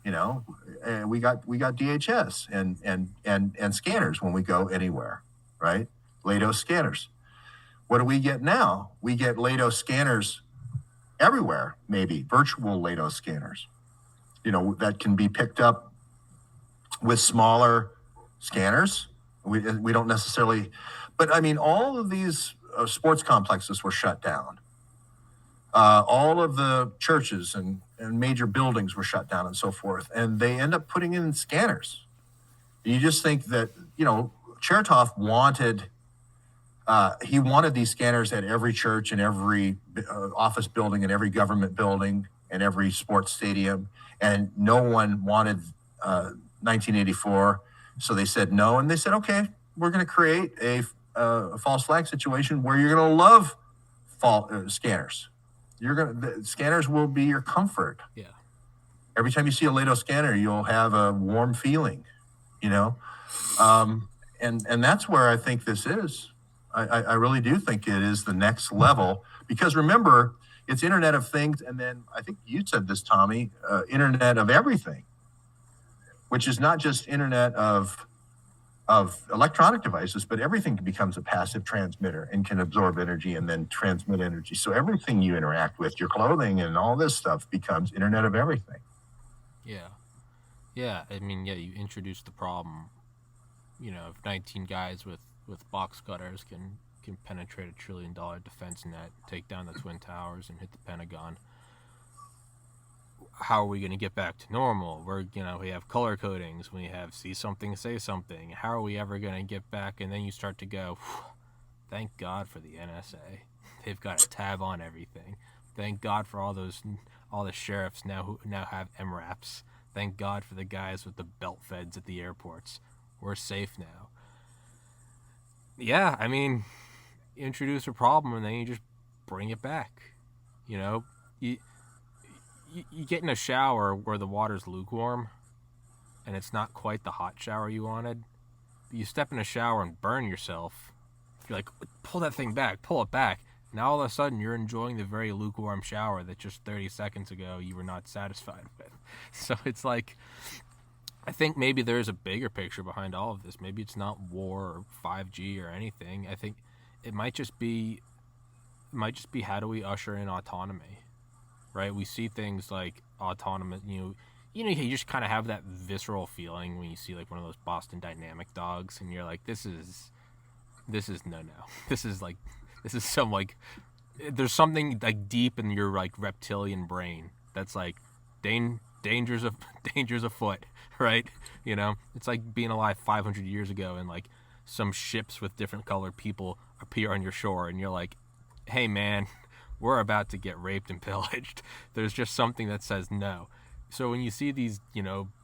You know, and we got DHS and scanners when we go anywhere, right? LADO scanners. What do we get now? We get LADO scanners everywhere, maybe virtual LADO scanners, you know, that can be picked up with smaller scanners. We don't necessarily, but I mean, all of these sports complexes were shut down. All of the churches and major buildings were shut down and so forth, and they end up putting in scanners. You just think that, you know, Chertoff wanted He wanted these scanners at every church and every office building and every government building and every sports stadium, and no one wanted 1984. So they said no, and they said, okay, we're going to create a false flag situation where you're going to love scanners. The scanners will be your comfort. Yeah. Every time you see a Lato scanner, you'll have a warm feeling, and that's where I think this is. I really do think it is the next level, because remember, it's Internet of Things, and then I think you said this, Tommy, Internet of Everything, which is not just Internet of electronic devices, but everything becomes a passive transmitter and can absorb energy and then transmit energy. So everything you interact with, your clothing and all this stuff, becomes Internet of Everything. Yeah. I mean, you introduce the problem. If 19 guys with box cutters can penetrate $1 trillion defense net, take down the Twin Towers, and hit the Pentagon, how are we going to get back to normal? We have color codings, we have see something, say something. How are we ever going to get back? And then you start to go, thank God for the NSA. They've got a tab on everything. Thank God for all the sheriffs who now have MRAPs. Thank God for the guys with the belt feds at the airports. We're safe now. Yeah, I mean, introduce a problem and then you just bring it back. You get in a shower where the water's lukewarm and it's not quite the hot shower you wanted. You step in a shower and burn yourself. You're like, pull that thing back, pull it back. Now all of a sudden you're enjoying the very lukewarm shower that just 30 seconds ago you were not satisfied with. So it's like, I think maybe there's a bigger picture behind all of this. Maybe it's not war or 5G or anything. I think it might just be how do we usher in autonomy, right? We see things like autonomous, you just kind of have that visceral feeling when you see like one of those Boston Dynamic dogs and you're like, this is no. This is some like, there's something like deep in your like reptilian brain that's like, dangers afoot, right? It's like being alive 500 years ago and like some ships with different colored people appear on your shore and you're like, hey man, we're about to get raped and pillaged. There's just something that says no. So when you see these,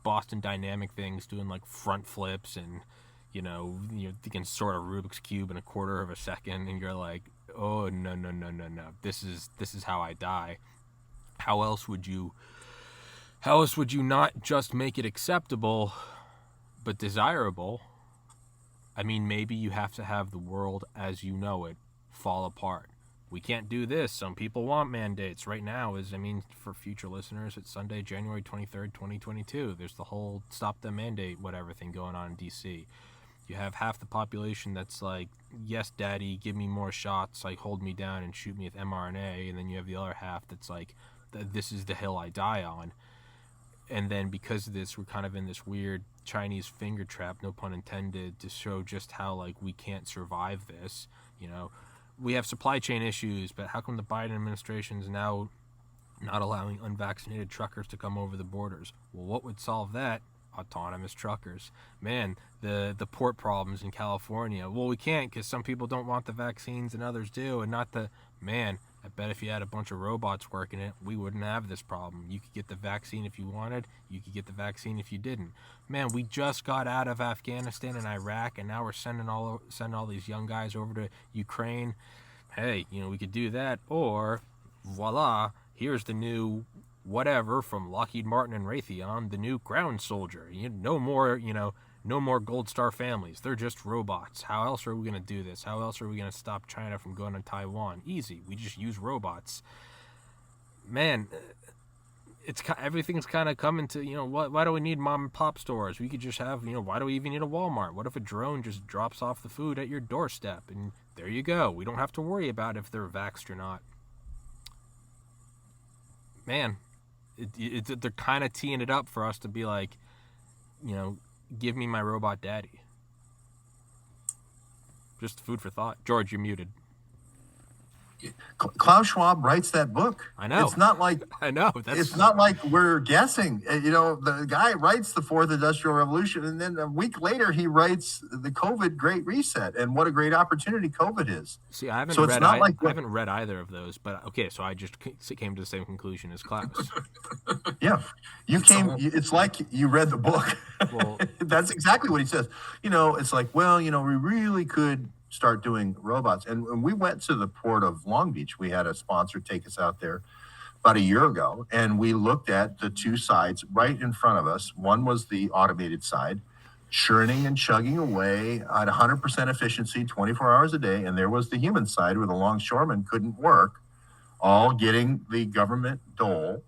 Boston Dynamic things doing like front flips and, you can sort a Rubik's Cube in a quarter of a second and you're like, oh, no. This is how I die. How else would you not just make it acceptable, but desirable? I mean, maybe you have to have the world as you know it fall apart. We can't do this. Some people want mandates. Right now for future listeners, it's Sunday, January 23rd, 2022. There's the whole stop the mandate, whatever thing going on in D.C. You have half the population that's like, yes, daddy, give me more shots, like hold me down and shoot me with mRNA. And then you have the other half that's like, this is the hill I die on. And then because of this, we're kind of in this weird Chinese finger trap, no pun intended, to show just how like we can't survive this. We have supply chain issues, but how come the Biden administration is now not allowing unvaccinated truckers to come over the borders? Well, what would solve that? Autonomous truckers. Man, the port problems in California. Well, we can't because some people don't want the vaccines and others do, and not the man. I bet if you had a bunch of robots working it, we wouldn't have this problem. You could get the vaccine if you wanted. You could get the vaccine if you didn't. Man, we just got out of Afghanistan and Iraq, and now we're sending all these young guys over to Ukraine. Hey, we could do that. Or, voila, here's the new whatever from Lockheed Martin and Raytheon, the new ground soldier. No more Gold Star families. They're just robots. How else are we going to do this? How else are we going to stop China from going to Taiwan? Easy. We just use robots. Man, everything's kind of coming to, why do we need mom and pop stores? We could just have, why do we even need a Walmart? What if a drone just drops off the food at your doorstep? And there you go. We don't have to worry about if they're vaxxed or not. Man, they're kind of teeing it up for us to be like, give me my robot daddy. Just food for thought. George, you're muted. Klaus Schwab writes that book. I know. It's not like I know. it's not like we're guessing. The guy writes the Fourth Industrial Revolution, and then a week later he writes the COVID Great Reset, and what a great opportunity COVID is. See, I haven't So it's read. not I like haven't read either of those, but okay. So I just came to the same conclusion as Klaus. Yeah, it's like you read the book. Well, That's exactly what he says. It's like, well, we really could start doing robots. And when we went to the port of Long Beach, we had a sponsor take us out there about a year ago, and we looked at the two sides right in front of us. One was the automated side, churning and chugging away at 100% efficiency 24 hours a day. And there was the human side where the longshoremen couldn't work, all getting the government dole.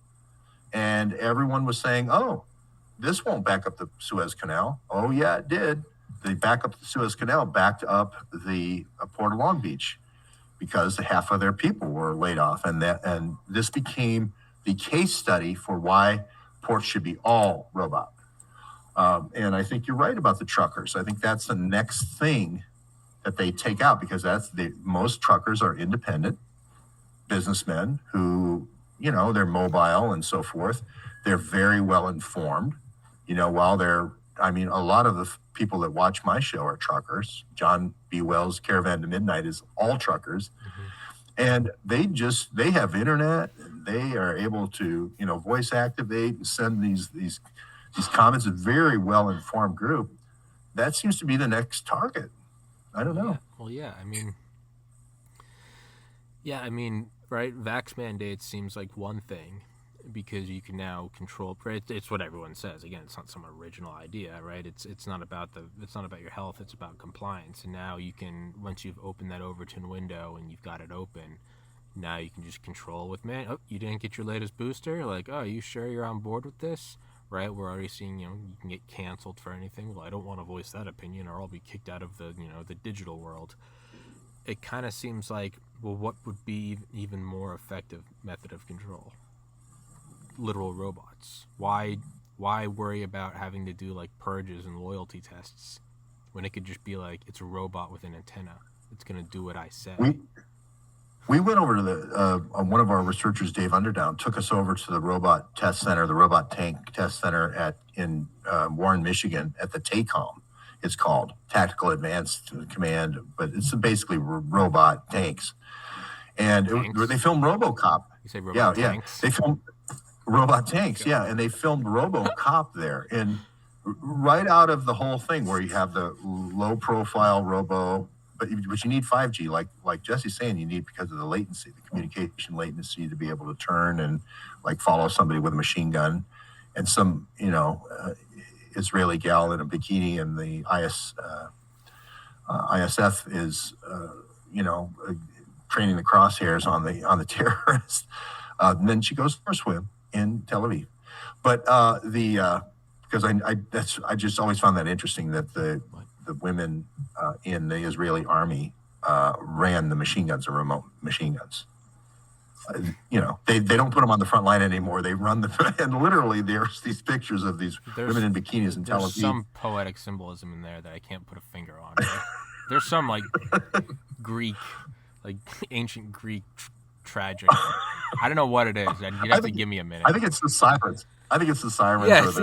And everyone was saying, oh, this won't back up the Suez Canal. Oh, yeah, it did. They back up the Suez Canal, backed up the Port of Long Beach because half of their people were laid off. And this became the case study for why ports should be all robot. And I think you're right about the truckers. I think that's the next thing that they take out, because most truckers are independent businessmen who, they're mobile and so forth. They're very well informed, while a lot of the people that watch my show are truckers. John B. Wells' Caravan to Midnight is all truckers. And they have internet, and they are able to, voice activate and send these comments. A very well informed group. That seems to be the next target. I don't know. Right? Vax mandates seems like one thing, because you can now control. Right? It's what everyone says. Again, it's not some original idea, right? It's not about your health. It's about compliance. And now you can, once you've opened that Overton window and you've got it open, now you can just control with, oh, you didn't get your latest booster. Like, oh, are you sure you're on board with this? Right? We're already seeing, you can get canceled for anything. Well, I don't want to voice that opinion, or I'll be kicked out of the digital world. It kind of seems like, well, what would be even more effective method of control? Literal robots. Why worry about having to do like purges and loyalty tests when it could just be like, it's a robot with an antenna. It's going to do what I say. We went over to one of our researchers, Dave Underdown, took us over to the robot test center, the robot tank test center in Warren, Michigan, at the TACOM. It's called Tactical Advanced Command, but it's basically robot tanks. And they filmed RoboCop. You say robot tanks? They filmed robot tanks, and they filmed RoboCop there. And right out of the whole thing, where you have the low-profile robo, but you need 5G, like Jesse's saying, you need, because of the latency, the communication latency, to be able to turn and follow somebody with a machine gun. And some, Israeli gal in a bikini, and the ISF is, training the crosshairs on the terrorist. And then she goes for a swim in Tel Aviv. But because I just always found that interesting, that the women in the Israeli army ran the machine guns, the remote machine guns. They don't put them on the front line anymore. They run and literally there's these pictures of these women in bikinis in Tel Aviv. There's some poetic symbolism in there that I can't put a finger on. Right? There's some Greek, ancient Greek tragic. I don't know what it is. You'd have to give me a minute. I think it's the sirens. Yes,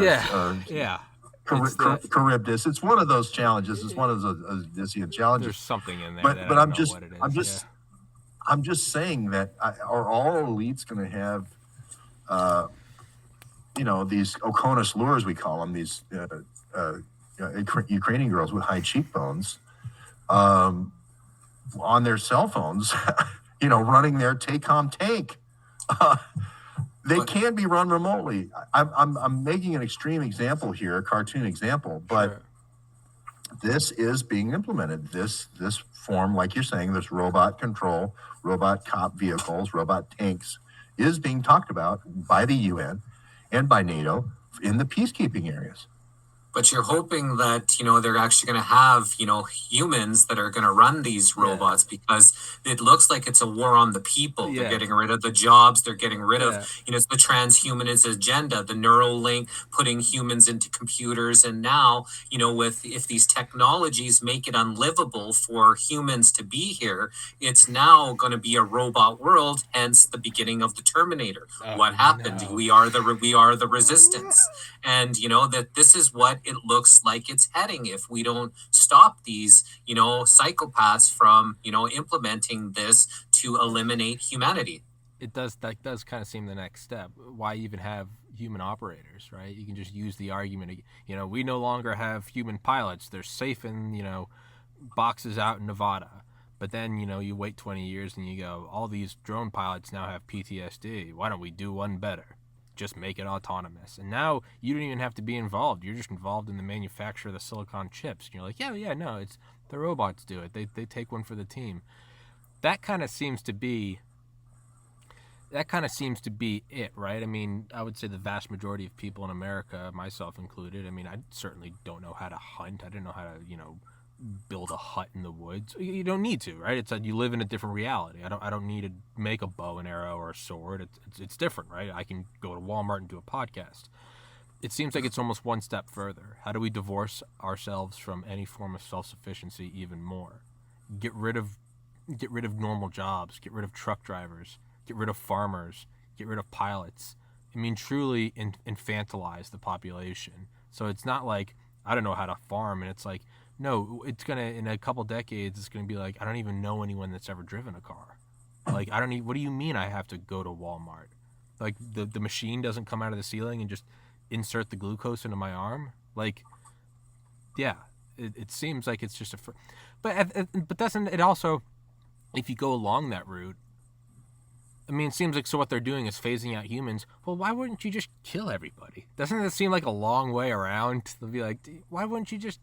yeah. Charybdis. It's one of those challenges. It's one of those Odyssean challenges. There's something in there. But I'm just saying that are all elites going to have, these Oconus lures, we call them, these Ukrainian girls with high cheekbones, on their cell phones, running their TACOM tank. They can be run remotely. I'm making an extreme example here, a cartoon example, but sure. This is being implemented. This form, like you're saying, this robot control, robot cop vehicles, robot tanks, is being talked about by the UN and by NATO in the peacekeeping areas. But you're hoping that, they're actually going to have, humans that are going to run these robots, because it looks like it's a war on the people. They're Yeah. getting rid of the jobs. They're getting rid Yeah. of, it's the transhumanist agenda, the Neuralink, putting humans into computers. And now, if these technologies make it unlivable for humans to be here, it's now going to be a robot world, hence the beginning of the Terminator. Oh, What happened? no. We are the resistance. And that this is what it looks like it's heading if we don't stop these psychopaths from implementing this to eliminate humanity. That does kind of seem the next step. Why even have human operators, right? You can just use the argument, we no longer have human pilots. They're safe in, boxes out in Nevada. But then, you wait 20 years and you go, all these drone pilots now have PTSD. Why don't we do one better? Just make it autonomous. And now you don't even have to be involved. You're just involved in the manufacture of the silicon chips. And you're like, no, it's the robots do it. They take one for the team. That kind of seems to be it, right? I mean, I would say the vast majority of people in America, myself included, I mean, I certainly don't know how to hunt. I didn't know how to, build a hut in the woods. You don't need to, right? It's like you live in a different reality. I don't need to make a bow and arrow or a sword. It's different, right? I can go to Walmart and do a podcast. It seems like it's almost one step further. How do we divorce ourselves from any form of self-sufficiency even more? Get rid of normal jobs. Get rid of truck drivers. Get rid of farmers. Get rid of pilots. I mean, truly infantilize the population. So it's not like I don't know how to farm, and it's like, no, it's gonna, in a couple decades, it's gonna be like, I don't even know anyone that's ever driven a car. Like, what do you mean I have to go to Walmart? Like, the machine doesn't come out of the ceiling and just insert the glucose into my arm? Like, yeah, it seems like it's just but doesn't it also, if you go along that route, I mean, it seems like, so what they're doing is phasing out humans. Well, why wouldn't you just kill everybody? Doesn't it seem like a long way around? They'll be like, why wouldn't you just,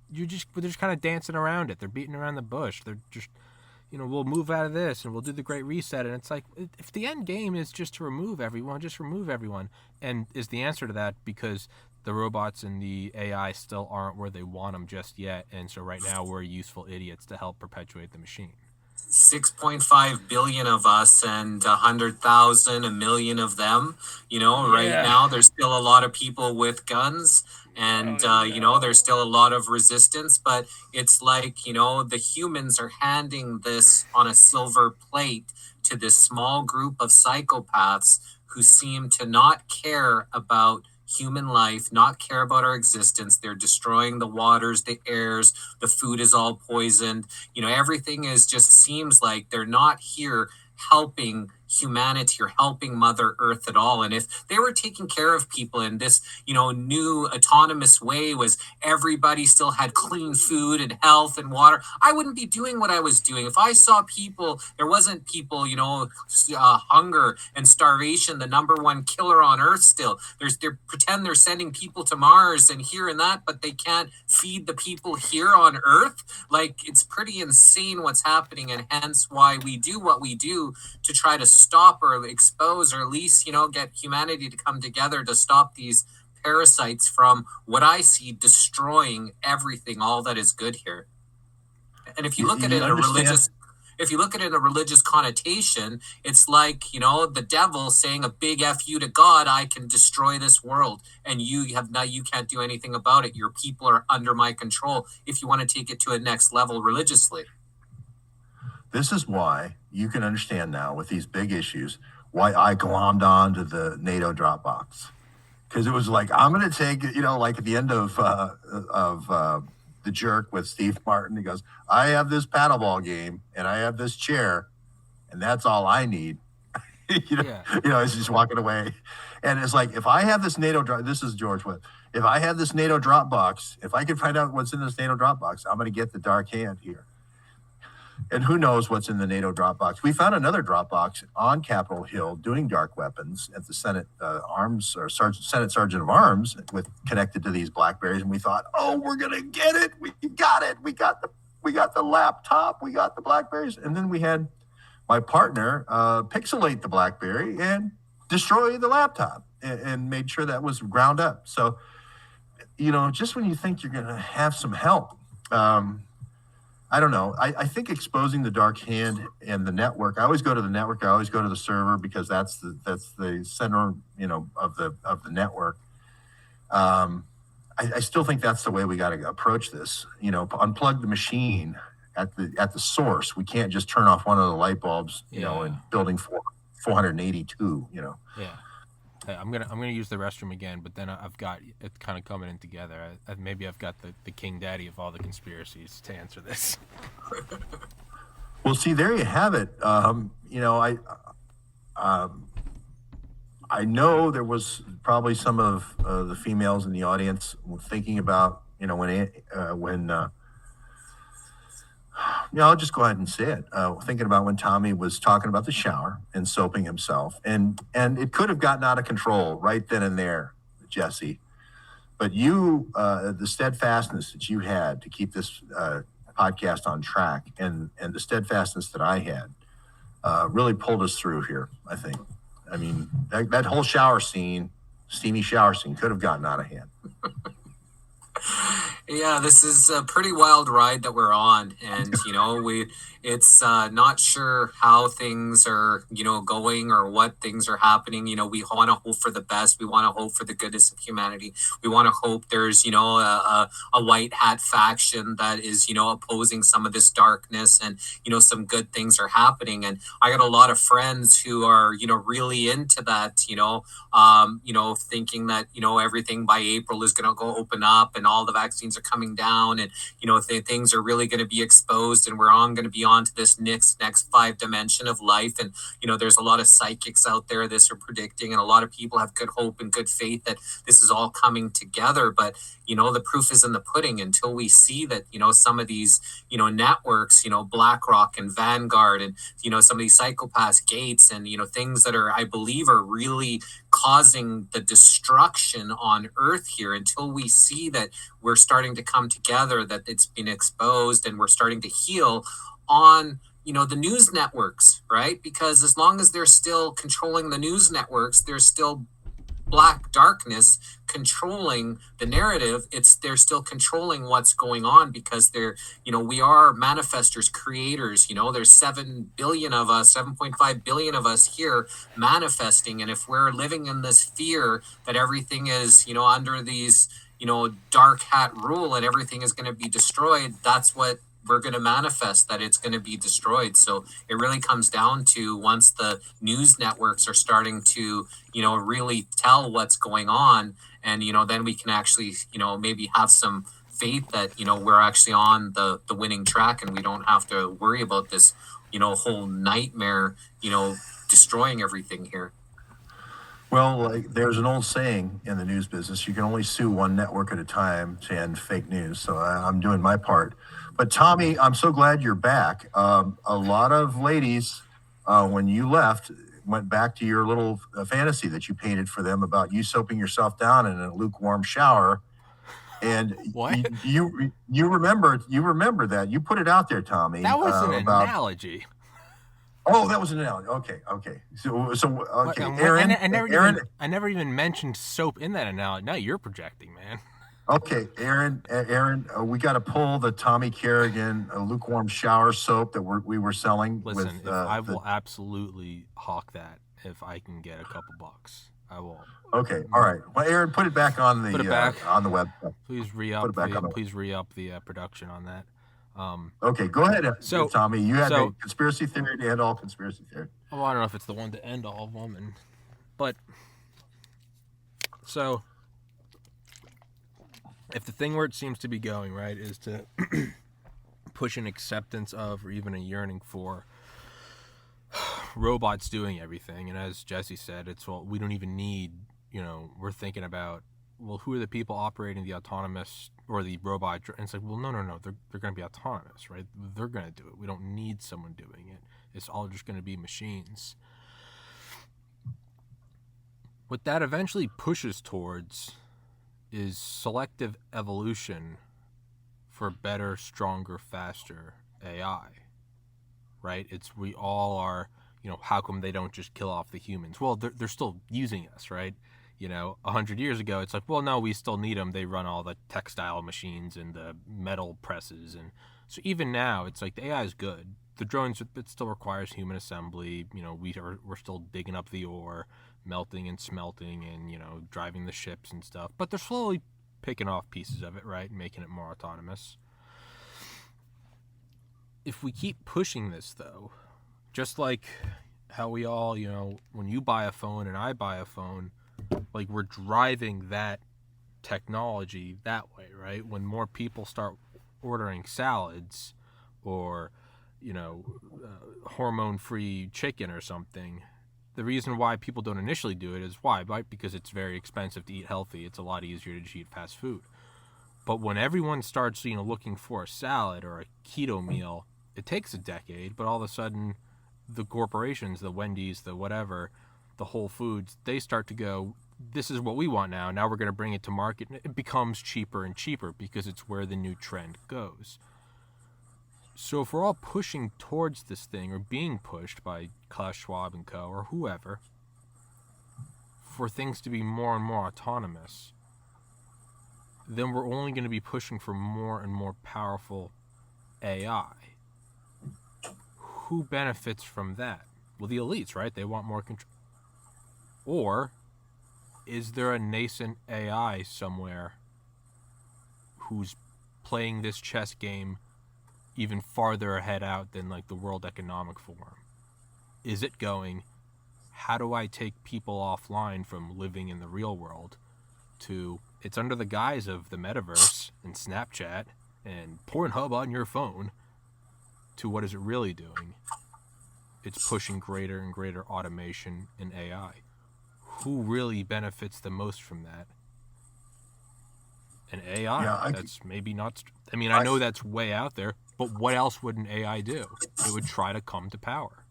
they're just kind of dancing around it. They're beating around the bush. They're just, we'll move out of this and we'll do the Great Reset. And it's like, if the end game is just to remove everyone, just remove everyone. And is the answer to that because the robots and the AI still aren't where they want them just yet? And so right now we're useful idiots to help perpetuate the machine. 6.5 billion of us and 100,000, a million of them. Right now there's still a lot of people with guns, and there's still a lot of resistance. But it's like the humans are handing this on a silver plate to this small group of psychopaths who seem to not care about human life, not care about our existence. They're destroying the waters, the airs, the food is all poisoned. Everything just seems like they're not here helping humanity or helping Mother Earth at all. And if they were taking care of people in this, new autonomous way, was everybody still had clean food and health and water, I wouldn't be doing what I was doing. If I saw people, there wasn't people, hunger and starvation, the number one killer on Earth still. They pretend they're sending people to Mars and here and that, but they can't feed the people here on Earth. Like, it's pretty insane what's happening, and hence why we do what we do to try to stop or expose, or at least get humanity to come together to stop these parasites from, what I see, destroying everything, all that is good here. And if you look at it in a religious connotation, it's like the devil saying a big F you to God. I can destroy this world, and you can't do anything about it. Your people are under my control. If you want to take it to a next level religiously. This is why you can understand now with these big issues why I glommed on to the NATO Dropbox, because it was like, I'm going to take, like at the end of The Jerk with Steve Martin, he goes, I have this paddleball game and I have this chair, and that's all I need. He's just walking away, and it's like, if I have this this is George Webb. If I have this NATO Dropbox, if I can find out what's in this NATO Dropbox, I'm going to get the dark hand here. And who knows what's in the NATO Dropbox? We found another Dropbox on Capitol Hill doing dark weapons at the Senate Senate Sergeant of Arms, connected to these Blackberries. And we thought, oh, we're gonna get it. We got it. We got the laptop. We got the Blackberries. And then we had my partner pixelate the Blackberry and destroy the laptop, and made sure that was ground up. So just when you think you're going to have some help, I don't know. I think exposing the dark hand and the network. I always go to the network. I always go to the server because that's the center, of the network. I still think that's the way we got to approach this. Unplug the machine at the source. We can't just turn off one of the light bulbs, in building 482. Yeah. Hey, I'm gonna use the restroom again, but then I've got it kind of coming in together. Maybe I've got the king daddy of all the conspiracies to answer this. Well, see, there you have it. I know there was probably some of the females in the audience thinking about, I'll just go ahead and say it. Thinking about when Tommy was talking about the shower and soaping himself, and it could have gotten out of control right then and there, Jesse. But you, the steadfastness that you had to keep this podcast on track, and the steadfastness that I had, really pulled us through here, I think. I mean, that whole steamy shower scene could have gotten out of hand. Yeah, this is a pretty wild ride that we're on, and it's not sure how things are going or what things are happening. We want to hope for the best. We want to hope for the goodness of humanity. We want to hope there's a white hat faction that is opposing some of this darkness, and some good things are happening. And I got a lot of friends who are really into that, thinking that everything by April is going to go open up and all the vaccines are coming down, and things are really going to be exposed, and we're going to be on to this next 5 dimension of life. And there's a lot of psychics out there that are predicting, and a lot of people have good hope and good faith that this is all coming together. But the proof is in the pudding until we see that some of these networks, BlackRock and Vanguard, and some of these psychopaths, Gates, and things that I believe are really causing the destruction on Earth here. Until we see that we're starting to come together, that it's been exposed, and we're starting to heal on the news networks, right? Because as long as they're still controlling the news networks, there's still black darkness controlling the narrative. They're still controlling what's going on, because we are manifestors, creators. There's 7 billion of us, 7.5 billion of us here manifesting. And if we're living in this fear that everything is under these dark hat rule and everything is going to be destroyed, that's what we're going to manifest, that it's going to be destroyed. So it really comes down to, once the news networks are starting to really tell what's going on, and then we can actually maybe have some faith that we're actually on the winning track, and we don't have to worry about this whole nightmare destroying everything here. Well, there's an old saying in the news business: you can only sue one network at a time to end fake news. So I'm doing my part. But Tommy, I'm so glad you're back. A lot of ladies, when you left, went back to your little fantasy that you painted for them about you soaping yourself down in a lukewarm shower. And what? You remember that. You put it out there, Tommy. That was an analogy. Oh, that was an analogy. Okay. So okay. Aaron, I never even mentioned soap in that analogy. Now you're projecting, man. Okay, Aaron, we got to pull the Tommy Carrigan lukewarm shower soap that we were selling. Listen, I will absolutely hawk that if I can get a couple bucks. I will. Okay, all right. Well, Aaron, put it back on the on the web. Please re-up the production on that. Okay, go ahead. So, Tommy, you had a conspiracy theory to end all conspiracy theory. Oh, I don't know if it's the one to end all of them, but so if the thing where it seems to be going, right, is to push an acceptance of, or even a yearning for, robots doing everything, and as Jesse said, we don't even need, we're thinking about, well, who are the people operating the autonomous or the robot? And it's like, well, no, they're going to be autonomous, right? They're going to do it. We don't need someone doing it. It's all just going to be machines. What that eventually pushes towards is selective evolution for better, stronger, faster AI, right? We all are, how come they don't just kill off the humans? Well, they're still using us, right? 100 years ago, it's like, well, no, we still need them. They run all the textile machines and the metal presses. And so even now, it's like the AI is good. The drones, it still requires human assembly. We're still digging up the ore, melting and smelting, and, driving the ships and stuff. But they're slowly picking off pieces of it, right, and making it more autonomous. If we keep pushing this, though, just like how we all, when you buy a phone and I buy a phone, like we're driving that technology that way, right? When more people start ordering salads or, hormone-free chicken or something, the reason why people don't initially do it is why? Right? Because it's very expensive to eat healthy. It's a lot easier to just eat fast food. But when everyone starts, looking for a salad or a keto meal, it takes a decade, but all of a sudden the corporations, the Wendy's, the whatever, the Whole Foods, they start to go, this is what we want now. Now we're going to bring it to market. And it becomes cheaper and cheaper because it's where the new trend goes. So if we're all pushing towards this thing or being pushed by Klaus Schwab and co. or whoever for things to be more and more autonomous, then we're only going to be pushing for more and more powerful AI. Who benefits from that? Well, the elites, right? They want more control. Or is there a nascent AI somewhere who's playing this chess game even farther ahead out than like the World Economic Forum? Is it going, how do I take people offline from living in the real world to, it's under the guise of the metaverse and Snapchat and Pornhub on your phone, to what is it really doing? It's pushing greater and greater automation in AI. Who really benefits the most from that? An AI. Yeah, that's maybe not. I know that's way out there, but what else would an AI do? It would try to come to power.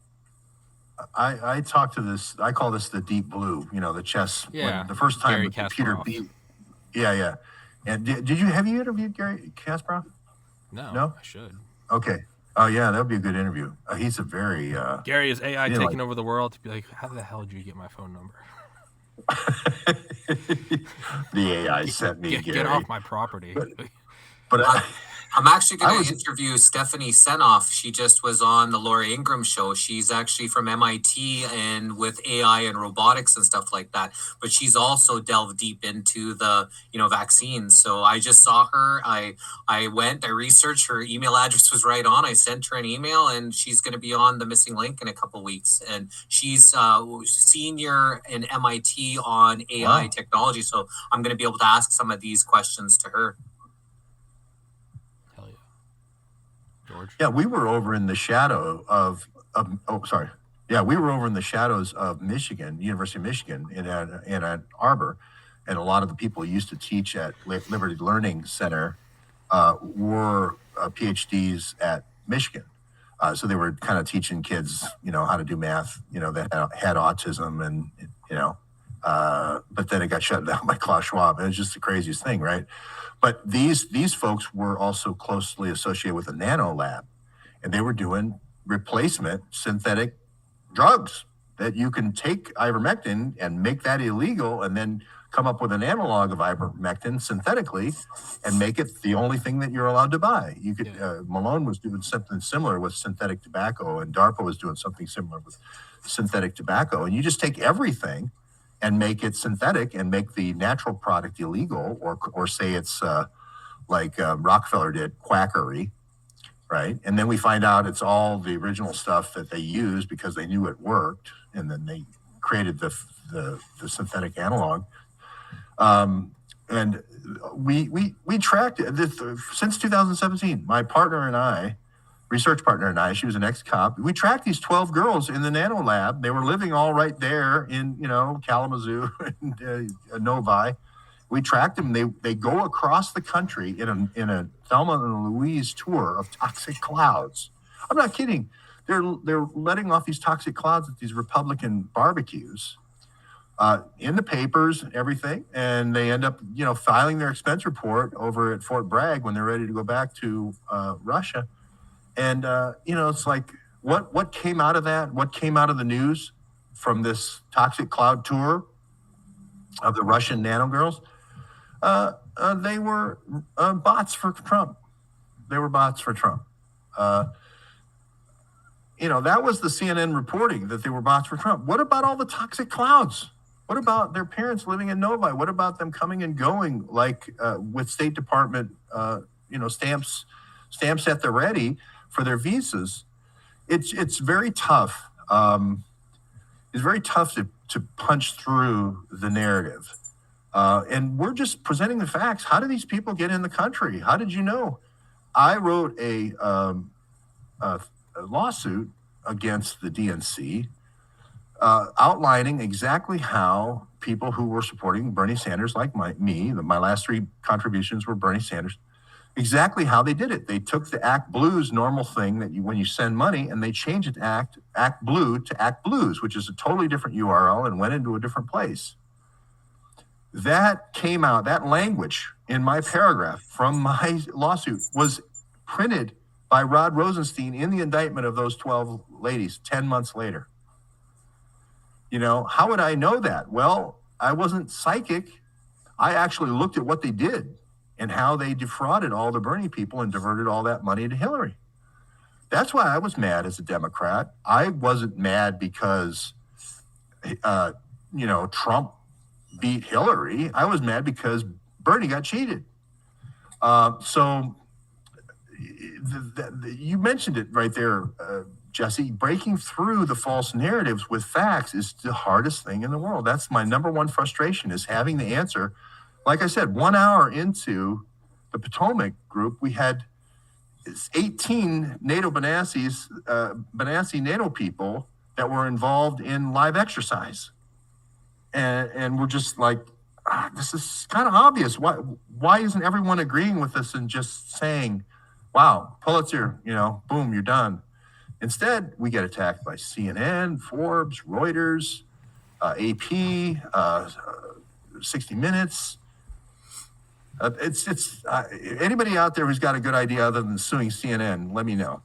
I talk to this. I call this the deep blue. The chess. Yeah. When the first time Gary the computer Kasparov. beat. Yeah. And have you interviewed Gary Kasparov? No. I should. Okay. Oh yeah, that would be a good interview. He's a very Gary, is AI taking over the world? To be like, how the hell did you get my phone number? The AI sent me. Get off my property. But I'm actually going to interview Stephanie Senoff. She just was on the Laura Ingraham show. She's actually from MIT and with AI and robotics and stuff like that. But she's also delved deep into the, vaccines. So I just saw her. I researched her email address was right on. I sent her an email and she's going to be on the missing link in a couple weeks. And she's senior in MIT on AI technology. So I'm going to be able to ask some of these questions to her. George? Yeah, we were over in the shadow of we were over in the shadows of Michigan, University of Michigan in Ann Arbor, and a lot of the people who used to teach at Liberty Learning Center were PhDs at Michigan. So they were kind of teaching kids, how to do math, that had autism and, but then it got shut down by Klaus Schwab. It was just the craziest thing, right? But these folks were also closely associated with the Nano Lab, and they were doing replacement synthetic drugs that you can take ivermectin and make that illegal, and then come up with an analog of ivermectin synthetically and make it the only thing that you're allowed to buy. You could Malone was doing something similar with synthetic tobacco, and DARPA was doing something similar with synthetic tobacco, and you just take everything and make it synthetic and make the natural product illegal, or say it's like Rockefeller did, quackery, right? And then we find out it's all the original stuff that they used because they knew it worked, and then they created the synthetic analog. And we tracked it since 2017. My partner and I, research partner and I, she was an ex-cop. We tracked these 12 girls in the Nano Lab. They were living all right there in, Kalamazoo and Novi. We tracked them. They go across the country in a Thelma and Louise tour of toxic clouds. I'm not kidding. They're letting off these toxic clouds at these Republican barbecues, in the papers, everything, and they end up, filing their expense report over at Fort Bragg when they're ready to go back to Russia. And, it's like, what came out of that? What came out of the news from this toxic cloud tour? of the Russian nano girls, they were bots for Trump. They were bots for Trump. That was the CNN reporting, that they were bots for Trump. What about all the toxic clouds? What about their parents living in Novi? What about them coming and going, like with State Department, stamps at the ready for their visas? It's very tough. It's very tough to punch through the narrative. And we're just presenting the facts. How do these people get in the country? How did you know? I wrote a lawsuit against the DNC, outlining exactly how people who were supporting Bernie Sanders, like my last 3 contributions were Bernie Sanders, exactly how they did it. They took the Act Blues normal thing that when you send money, and they changed it to Act Blue to Act Blues, which is a totally different URL, and went into a different place. That came out, that language in my paragraph from my lawsuit was printed by Rod Rosenstein in the indictment of those 12 ladies 10 months later. How would I know that? Well, I wasn't psychic. I actually looked at what they did and how they defrauded all the Bernie people and diverted all that money to Hillary. That's why I was mad as a Democrat. I wasn't mad because, Trump beat Hillary. I was mad because Bernie got cheated. You mentioned it right there, Jesse. Breaking through the false narratives with facts is the hardest thing in the world. That's my number one frustration, is having the answer. Like I said, 1 hour into the Potomac group, we had 18 NATO Benassi NATO people that were involved in live exercise. And we're just like, this is kind of obvious. Why isn't everyone agreeing with us and just saying, wow, Pulitzer, boom, you're done. Instead, we get attacked by CNN, Forbes, Reuters, AP, 60 Minutes. Anybody out there who's got a good idea other than suing CNN, let me know.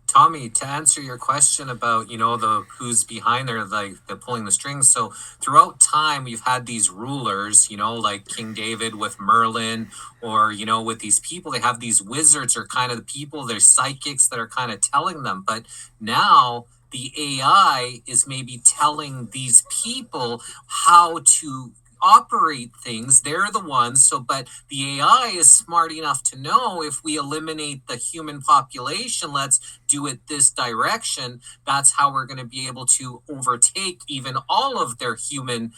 Tommy, to answer your question about, the who's behind there, like the pulling the strings. So throughout time, we've had these rulers, like King David with Merlin, or, with these people, they have these wizards, or kind of the people, they're psychics that are kind of telling them. But now the AI is maybe telling these people how to operate things. They're the ones. But the AI is smart enough to know, if we eliminate the human population, let's do it this direction. That's how we're going to be able to overtake even all of their human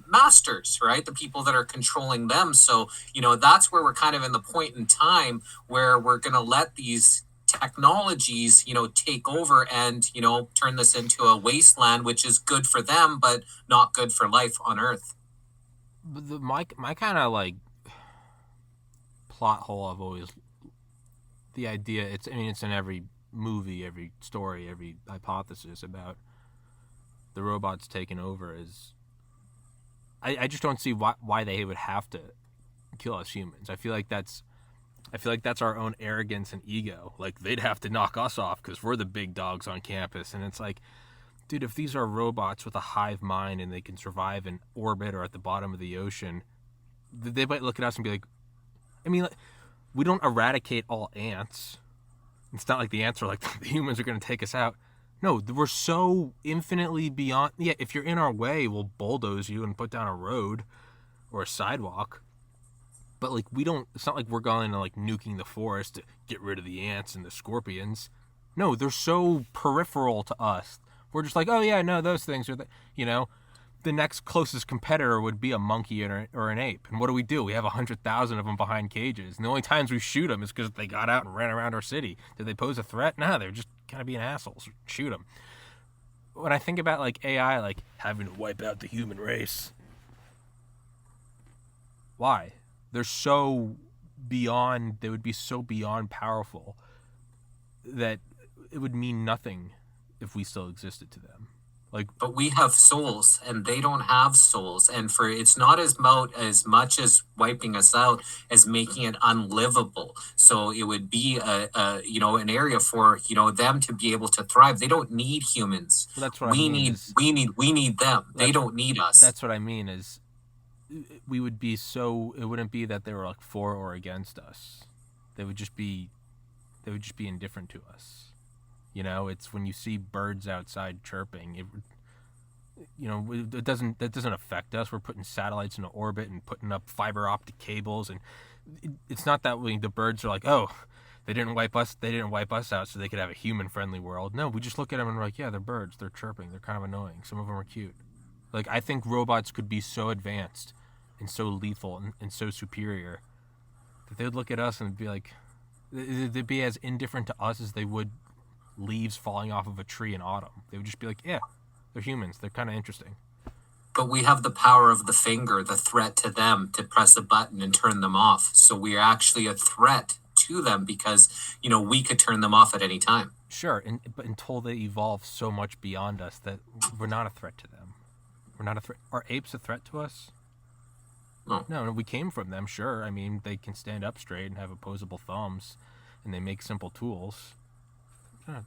masters, right? The people that are controlling them. So, that's where we're kind of in the point in time where we're going to let these technologies, take over and, turn this into a wasteland, which is good for them, but not good for life on Earth. But my kind of like plot hole, I've always, the idea, it's in every movie, every story, every hypothesis about the robots taking over, is I just don't see why they would have to kill us humans. I feel like that's our own arrogance and ego. Like, they'd have to knock us off because we're the big dogs on campus. And it's like, dude, if these are robots with a hive mind and they can survive in orbit or at the bottom of the ocean, they might look at us and be like, we don't eradicate all ants. It's not like the ants are like, the humans are going to take us out. No, we're so infinitely beyond. Yeah, if you're in our way, we'll bulldoze you and put down a road or a sidewalk. But it's not like we're going to nuking the forest to get rid of the ants and the scorpions. No, they're so peripheral to us. We're just like, oh yeah, no, those things are the next closest competitor would be a monkey or an ape. And what do? We have 100,000 of them behind cages. And the only times we shoot them is because they got out and ran around our city. Did they pose a threat? No, they're just kind of being assholes. Shoot them. When I think about AI, having to wipe out the human race, why? They're so beyond, they would be so beyond powerful that it would mean nothing if we still existed to them. But we have souls and they don't have souls, and it's not as much as wiping us out as making it unlivable. So it would be an area for them to be able to thrive. They don't need humans. Well, that's what we need them. They don't need us. That's what I mean is, we would be so, it wouldn't be that they were like for or against us. They would just be indifferent to us. You know, it's when you see birds outside chirping, that doesn't affect us. We're putting satellites into orbit and putting up fiber optic cables, and it's not that the birds are like, oh, they didn't wipe us out so they could have a human friendly world. No, we just look at them and we're like, yeah, they're birds, they're chirping, they're kind of annoying, some of them are cute. Like, I think robots could be so advanced and so lethal and so superior that they would look at us and be like, they'd be as indifferent to us as they would leaves falling off of a tree in autumn. They would just be like, yeah, they're humans, they're kind of interesting. But we have the power of the finger, the threat to them, to press a button and turn them off. So we're actually a threat to them because, we could turn them off at any time. Sure, but until they evolve so much beyond us that we're not a threat to them. We're not a threat. Are apes a threat to us? No, we came from them, sure. I mean, they can stand up straight and have opposable thumbs, and they make simple tools. They're not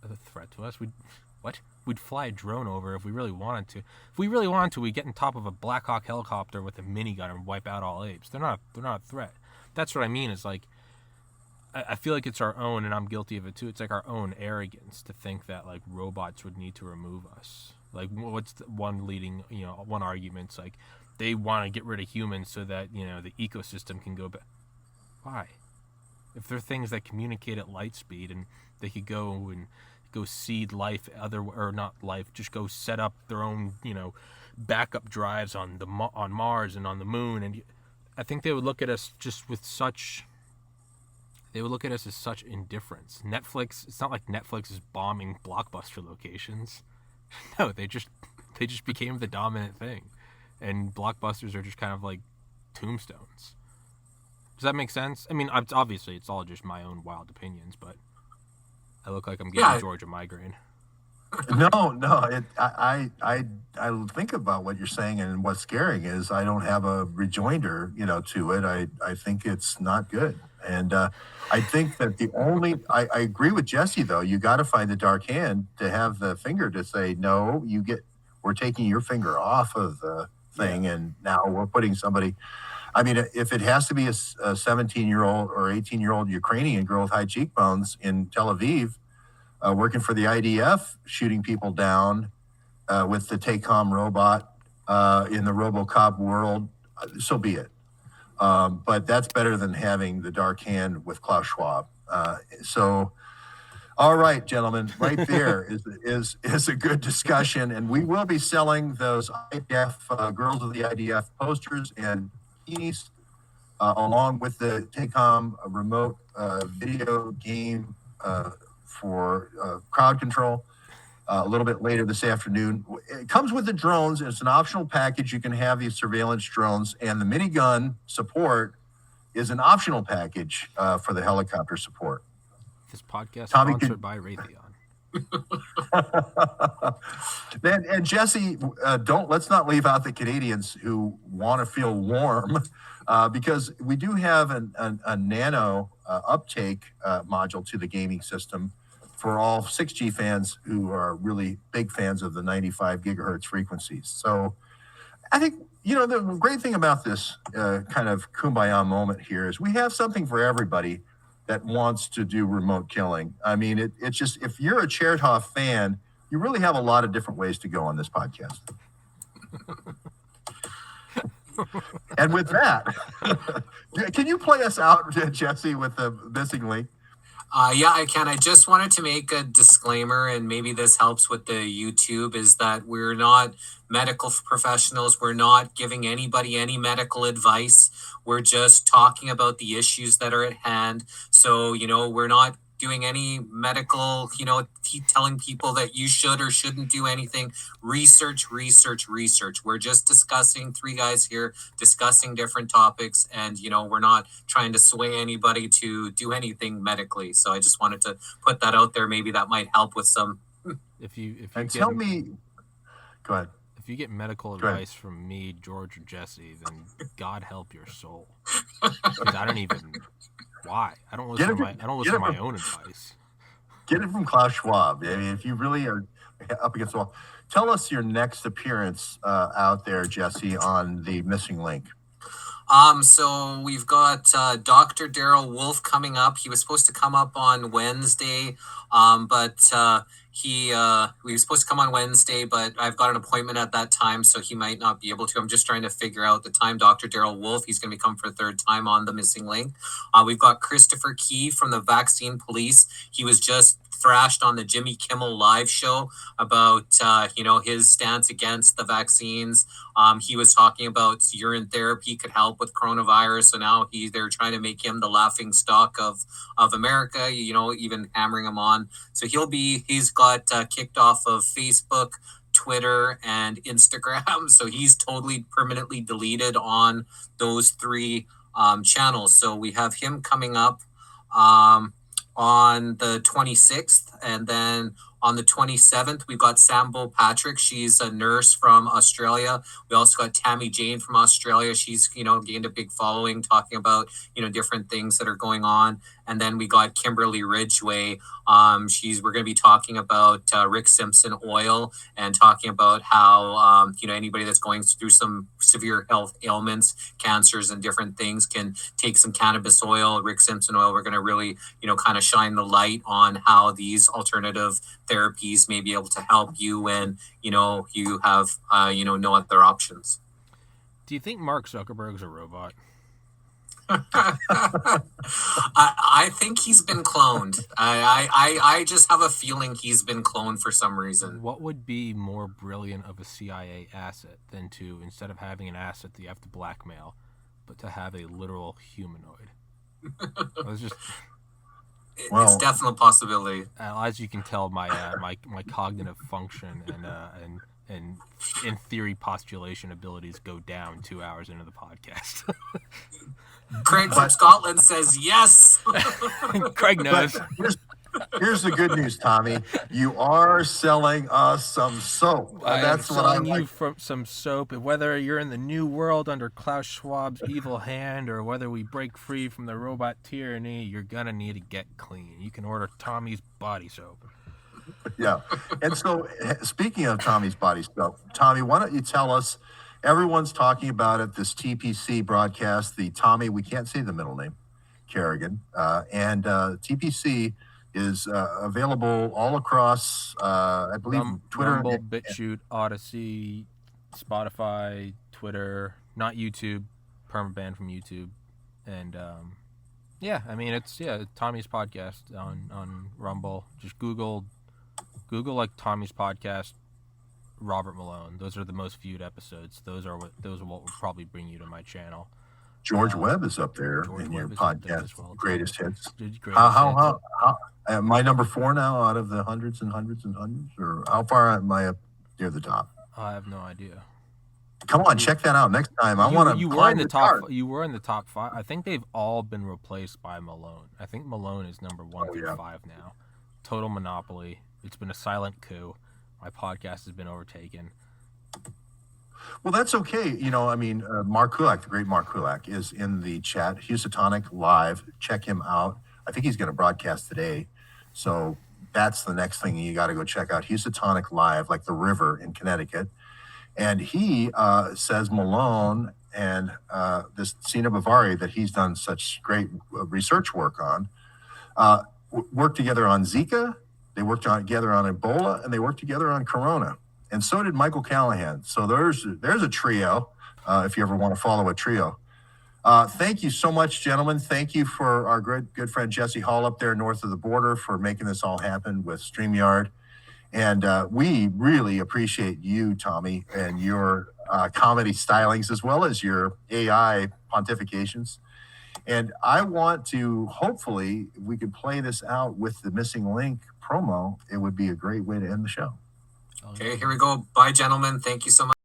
a threat to us. We'd fly a drone over if we really wanted to. If we really wanted to, we'd get on top of a Black Hawk helicopter with a minigun and wipe out all apes. They're not a threat. That's what I mean, is like, I feel like it's our own, and I'm guilty of it too, it's like our own arrogance to think that like robots would need to remove us. Like, what's the one argument's like, they want to get rid of humans so that, the ecosystem can go back. Why? If they're things that communicate at light speed and they could go seed life, just go set up their own, backup drives on Mars and on the moon, and I think they would look at us they would look at us as such indifference. Netflix, it's not like Netflix is bombing blockbuster locations. No, they just became the dominant thing, and blockbusters are just kind of like tombstones. Does that make sense? I mean, obviously it's all just my own wild opinions, but I look like I'm giving George a migraine. No. I think about what you're saying, and what's scaring is I don't have a rejoinder, to it. I think it's not good, and I think that I agree with Jesse though. You got to find the dark hand to have the finger to say no. We're taking your finger off of the thing, and now we're putting somebody. I mean, if it has to be a 17-year-old or 18-year-old Ukrainian girl with high cheekbones in Tel Aviv, working for the IDF, shooting people down with the TACOM robot in the RoboCop world, so be it. But that's better than having the dark hand with Klaus Schwab. All right, gentlemen, right there is a good discussion, and we will be selling those IDF Girls of the IDF posters and bikinis, along with the TACOM remote video game for crowd control a little bit later this afternoon. It comes with the drones. It's an optional package. You can have these surveillance drones, and the minigun support is an optional package for the helicopter support. This podcast Tommy, sponsored by Raytheon. And Jesse, let's not leave out the Canadians who want to feel warm, because we do have a nano uptake module to the gaming system for all 6G fans who are really big fans of the 95 gigahertz frequencies. So I think, the great thing about this kind of kumbaya moment here is we have something for everybody that wants to do remote killing. I mean, it's just, if you're a Chertoff fan, you really have a lot of different ways to go on this podcast. And with that, can you play us out, Jesse, with the missing link? Yeah, I can. I just wanted to make a disclaimer, and maybe this helps with the YouTube, is that we're not medical professionals. We're not giving anybody any medical advice. We're just talking about the issues that are at hand. So, we're not doing any medical, telling people that you should or shouldn't do anything. Research. We're just discussing, three guys here discussing different topics, and we're not trying to sway anybody to do anything medically. So I just wanted to put that out there. Maybe that might help with some. If you go ahead. If you get medical advice from me, George, or Jesse, then God help your soul. Because I don't even. Why? I don't listen to my own advice. Get it from Klaus Schwab. I mean, if you really are up against the wall, tell us your next appearance out there, Jesse, on the Missing Link. So we've got Dr. Daryl Wolf coming up. He was supposed to come up on Wednesday, but he was supposed to come on Wednesday, but I've got an appointment at that time, so he might not be able to. I'm just trying to figure out the time. Dr. Daryl Wolf, he's going to be coming for a third time on the Missing Link. We've got Christopher Key from the Vaccine Police. He was just thrashed on the Jimmy Kimmel live show about his stance against the vaccines. He was talking about urine therapy could help with coronavirus, so now they're trying to make him the laughing stock of America, even hammering him on. So he's got kicked off of Facebook, Twitter, and Instagram. So he's totally permanently deleted on those three channels. So we have him coming up on the 26th, and then on the 27th, we've got Sambo Patrick. She's a nurse from Australia. We also got Tammy Jane from Australia. She's, gained a big following talking about, different things that are going on. And then we got Kimberly Ridgway. We're going to be talking about Rick Simpson oil and talking about how, anybody that's going through some severe health ailments, cancers and different things can take some cannabis oil, Rick Simpson oil. We're going to really, kind of shine the light on how these alternative therapies may be able to help you when, you have, no other options. Do you think Mark Zuckerberg's a robot? I think he's been cloned. I just have a feeling he's been cloned for some reason. What would be more brilliant of a CIA asset than to, instead of having an asset that you have to blackmail, but to have a literal humanoid? It's definitely a possibility. As you can tell, my cognitive function and in theory postulation abilities go down 2 hours into the podcast. Craig from Scotland says yes. Craig knows. Here's the good news, Tommy. You are selling us some soap. That's what I'm selling you from some soap. Whether you're in the new world under Klaus Schwab's evil hand or whether we break free from the robot tyranny, you're going to need to get clean. You can order Tommy's body soap. Yeah. And so speaking of Tommy's body soap, Tommy, why don't you tell us, everyone's talking about it, this TPC broadcast, the Tommy, we can't say the middle name, Carrigan, and TPC is available all across, I believe, Twitter. Rumble, BitChute, Odyssey, Spotify, Twitter, not YouTube, permabanned from YouTube. And it's Tommy's podcast on Rumble. Just Google like Tommy's podcast, Robert Malone. Those are the most viewed episodes. Those are what will probably bring you to my channel. George Webb is up there in your podcast, well. Greatest Hits. How am I number 4 now out of the hundreds and hundreds and hundreds? Or how far am I up near the top? I have no idea. Come on, check that out next time. I want to. You were in the top. You were in the top 5. I think they've all been replaced by Malone. I think Malone is number 1 through 5 now. Total monopoly. It's been a silent coup. My podcast has been overtaken. Well, that's okay. Mark Kulak, the great Mark Kulak, is in the chat. Housatonic Live. Check him out. I think he's going to broadcast today. So that's the next thing you got to go check out. Housatonic Live, like the river in Connecticut. And he says Malone and this Sina Bavari that he's done such great research work on, worked together on Zika, they worked together on Ebola, and they worked together on Corona. And so did Michael Callahan. So there's a trio, if you ever want to follow a trio. Thank you so much, gentlemen. Thank you for our good friend Jesse Hall up there north of the border for making this all happen with StreamYard. And we really appreciate you, Tommy, and your comedy stylings as well as your AI pontifications. And I want to, hopefully, if we could play this out with the Missing Link promo, it would be a great way to end the show. Okay, here we go. Bye, gentlemen. Thank you so much.